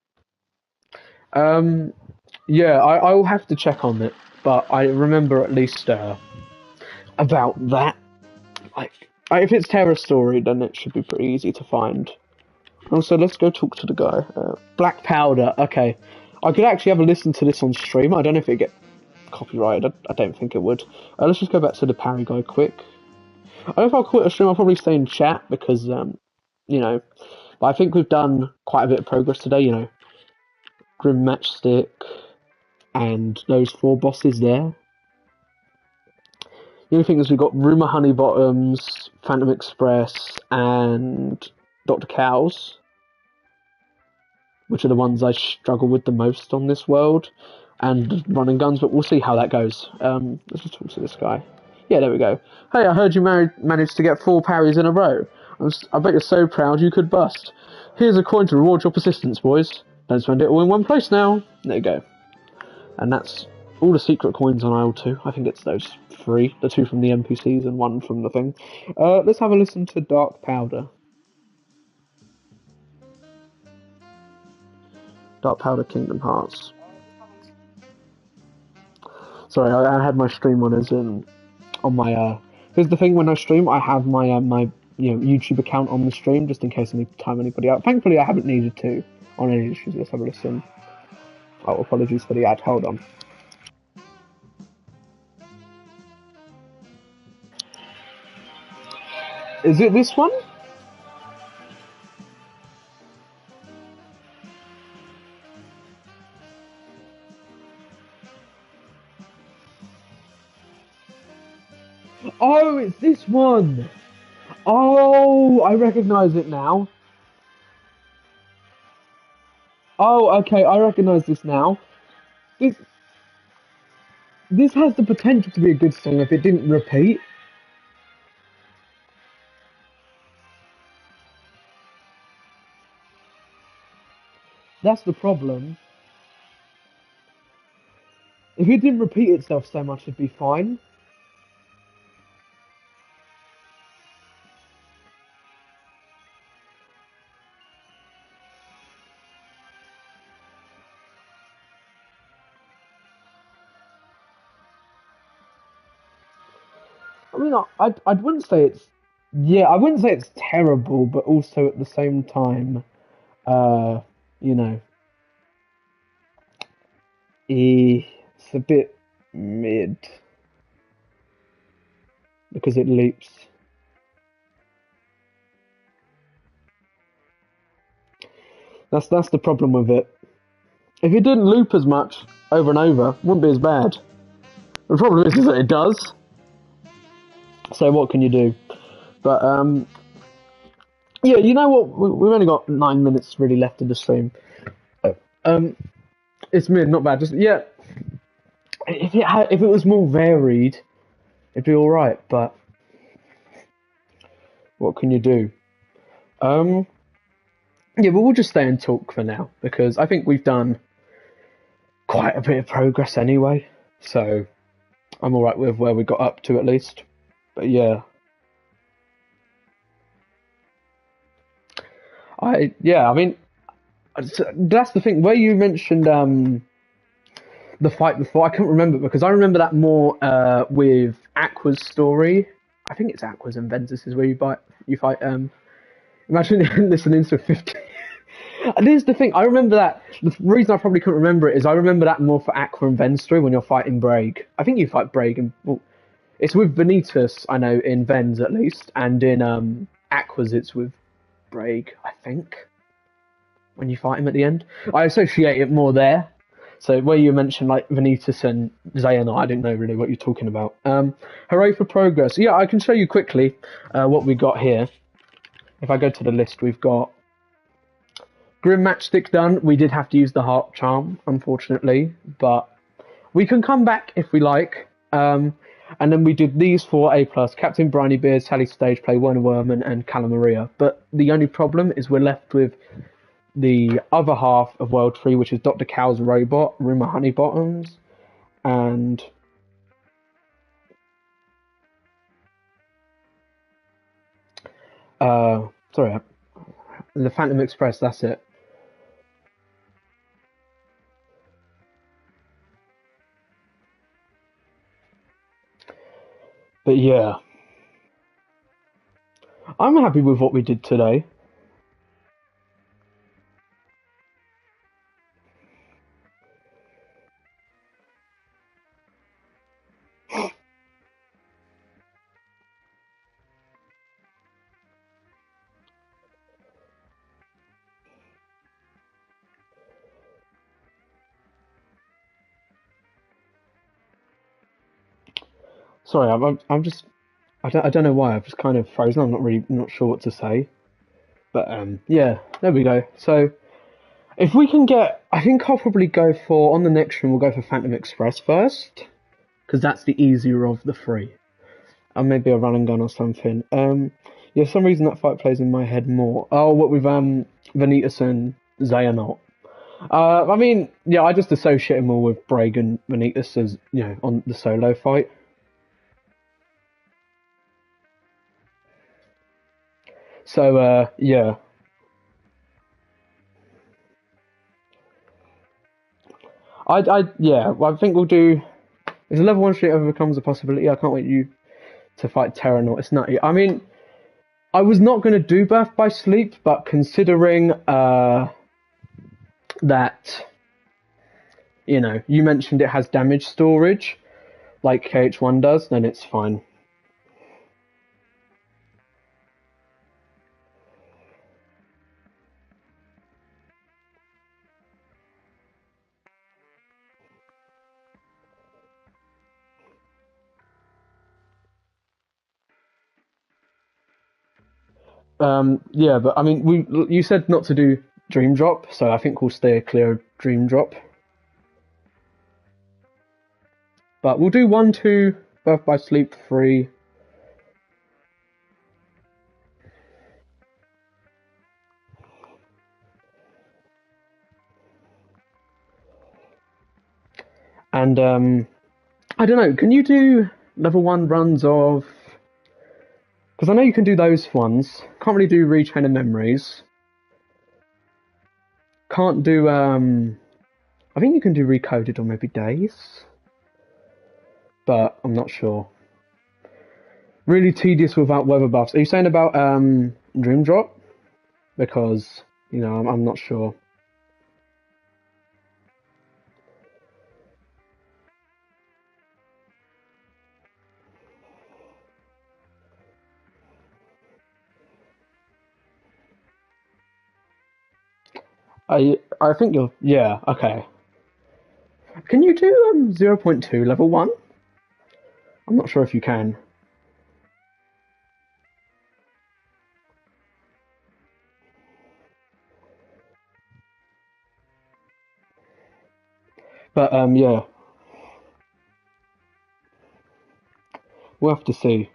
Yeah, I will have to check on it, but I remember at least about that. Like, if it's Terra's story, then it should be pretty easy to find. Also, let's go talk to the guy. Black powder. Okay, I could actually have a listen to this on stream. I don't know if it get copyrighted. I don't think it would. Let's just go back to the parry guy quick. I don't know if I'll quit a stream. I'll probably stay in chat because, you know, but I think we've done quite a bit of progress today. You know, Grim Matchstick and those 4 bosses there. The only thing is we've got Rumour Honeybottoms, Phantom Express, and Dr. Cows, which are the ones I struggle with the most on this world, and running guns, but we'll see how that goes. Let's just talk to this guy. Yeah, there we go. Hey, I heard you managed to get 4 parries in a row. I bet you're so proud you could bust. Here's a coin to reward your persistence, boys. Don't spend it all in one place now. There you go. And that's all the secret coins on aisle 2. I think it's those 3. The 2 from the NPCs and 1 from the thing. Let's have a listen to Dark Powder. Dark Powder Kingdom Hearts. Sorry, I had my stream on as in on my. Here's the thing: when I stream, I have my my YouTube account on the stream just in case I need to time anybody out. Thankfully, I haven't needed to on any issues. Let's have a listen. Oh, apologies for the ad. Hold on. Is it this one? Oh, it's this one! Oh, I recognise it now. Oh, okay, I recognise this now. This has the potential to be a good song if it didn't repeat. That's the problem. If it didn't repeat itself so much, it'd be fine. I mean, I wouldn't say it's I wouldn't say it's terrible, but also at the same time, uh, you know, it's a bit mid because it loops. That's the problem with it. If it didn't loop as much over and over, it wouldn't be as bad. The problem is that it does. So what can you do? But yeah, you know what? We've only got 9 minutes really left in the stream. It's mid, not bad. Just yeah, if it was more varied, it'd be all right. But what can you do? Yeah, but we'll just stay and talk for now because I think we've done quite a bit of progress anyway. So I'm all right with where we got up to at least. But yeah, I mean that's the thing. Where you mentioned the fight before, I couldn't remember because I remember that more with Aqua's story. I think it's Aqua's and Ventus is where you fight. Imagine listening to 50. And here's the thing, I remember that. The reason I probably couldn't remember it is I remember that more for Aqua and Ven's story when you're fighting Braig. I think you fight Braig and well, it's with Vanitas, I know, in Ven's at least, and in Aqua's it's with Braig, I think. When you fight him at the end, I associate it more there. So where you mentioned like Vanitas and Xehanort, I didn't know really what you're talking about. Hooray for progress. Yeah, I can show you quickly what we got here. If I go to the list, we've got Grim Matchstick done. We did have to use the Heart Charm, unfortunately, but we can come back if we like. And then we did these 4 A+, Captain Briny Beard, Sally Stageplay, Werner Werman, and Calamaria. But the only problem is we're left with the other half of World 3, which is Dr. Cow's Robot, Rumour Honeybottoms, and sorry, the Phantom Express, that's it. But yeah, I'm happy with what we did today. Sorry, I'm just I don't know why I've just kind of frozen. I'm not sure what to say. But yeah, there we go. So if we can get, I think I'll probably go for on the next stream. We'll go for Phantom Express first because that's the easier of the three. And maybe a run and gun or something. Yeah, for some reason that fight plays in my head more. Oh, what with Vanitas and Xehanort. I mean, yeah, I just associate him more with Braig and Vanitas as, you know, on the solo fight. So, yeah. Yeah, well, I think we'll do. If the level 1 street ever becomes a possibility, I can't wait you to fight Terranort. It's nutty. I mean, I was not going to do Birth by Sleep, but considering that, you know, you mentioned it has damage storage, like KH1 does, then it's fine. Yeah, but I mean, you said not to do Dream Drop, so I think we'll stay clear of Dream Drop. But we'll do 1, 2, Birth by Sleep 3. And I don't know, can you do level 1 runs of? Because I know you can do those ones. Can't really do Retrain of Memories. Can't do I think you can do Recoded or maybe Days. But I'm not sure. Really tedious without weather buffs. Are you saying about Dream Drop? Because, you know, I'm not sure. I think you're, yeah, okay. Can you do 0.2 level 1? I'm not sure if you can. But yeah. We'll have to see.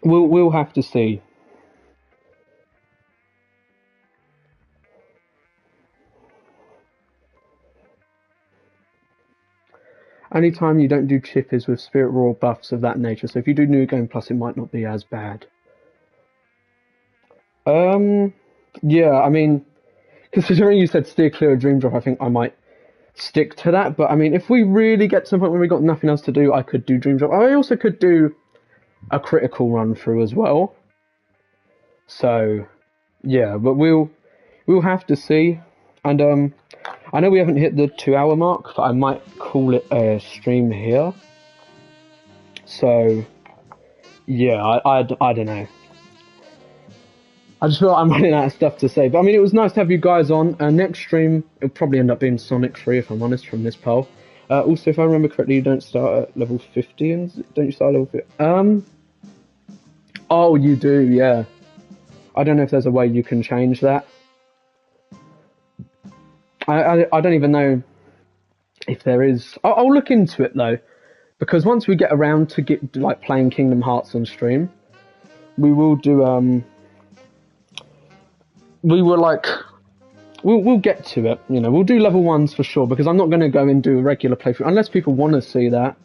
We'll have to see. Anytime you don't do chip is with Spirit Raw buffs of that nature, so if you do New Game Plus, it might not be as bad. Yeah, I mean, considering you said steer clear of Dream Drop, I think I might stick to that. But I mean, if we really get to the point where we got nothing else to do, I could do Dream Drop. I also could do a critical run through as well. So, yeah, but we'll have to see. And I know we haven't hit the 2-hour mark, but I might call it a stream here. So, yeah, I don't know. I just feel like I'm running out of stuff to say. But I mean, it was nice to have you guys on. Next stream, it'll probably end up being Sonic 3, if I'm honest, from this poll. Also, if I remember correctly, you don't start at level 50, and don't you start at level 50? Oh, you do, yeah. I don't know if there's a way you can change that. I don't even know if there is. I'll look into it though, because once we get around to get like playing Kingdom Hearts on stream, we will do we'll get to it. You know, we'll do level 1s for sure, because I'm not going to go and do a regular playthrough unless people want to see that.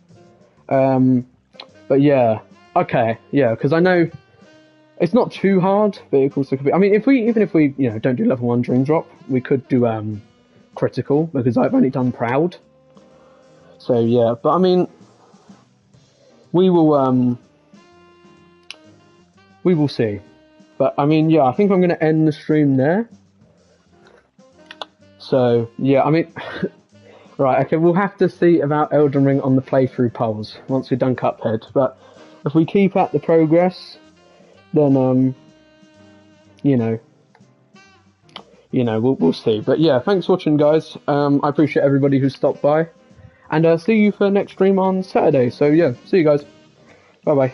But yeah, okay, yeah, because I know it's not too hard, but it also could be. I mean, even if we you know don't do level 1 Dream Drop, we could do critical, because I've only done Proud. So yeah, but I mean, we will see. But I mean, yeah, I think I'm going to end the stream there. So yeah, I mean, right, okay, we'll have to see about Elden Ring on the playthrough polls once we've done Cuphead. But if we keep at the progress, then you know, we'll see. But yeah, thanks for watching, guys. I appreciate everybody who stopped by, and see you for next stream on Saturday. So yeah, see you guys. Bye bye.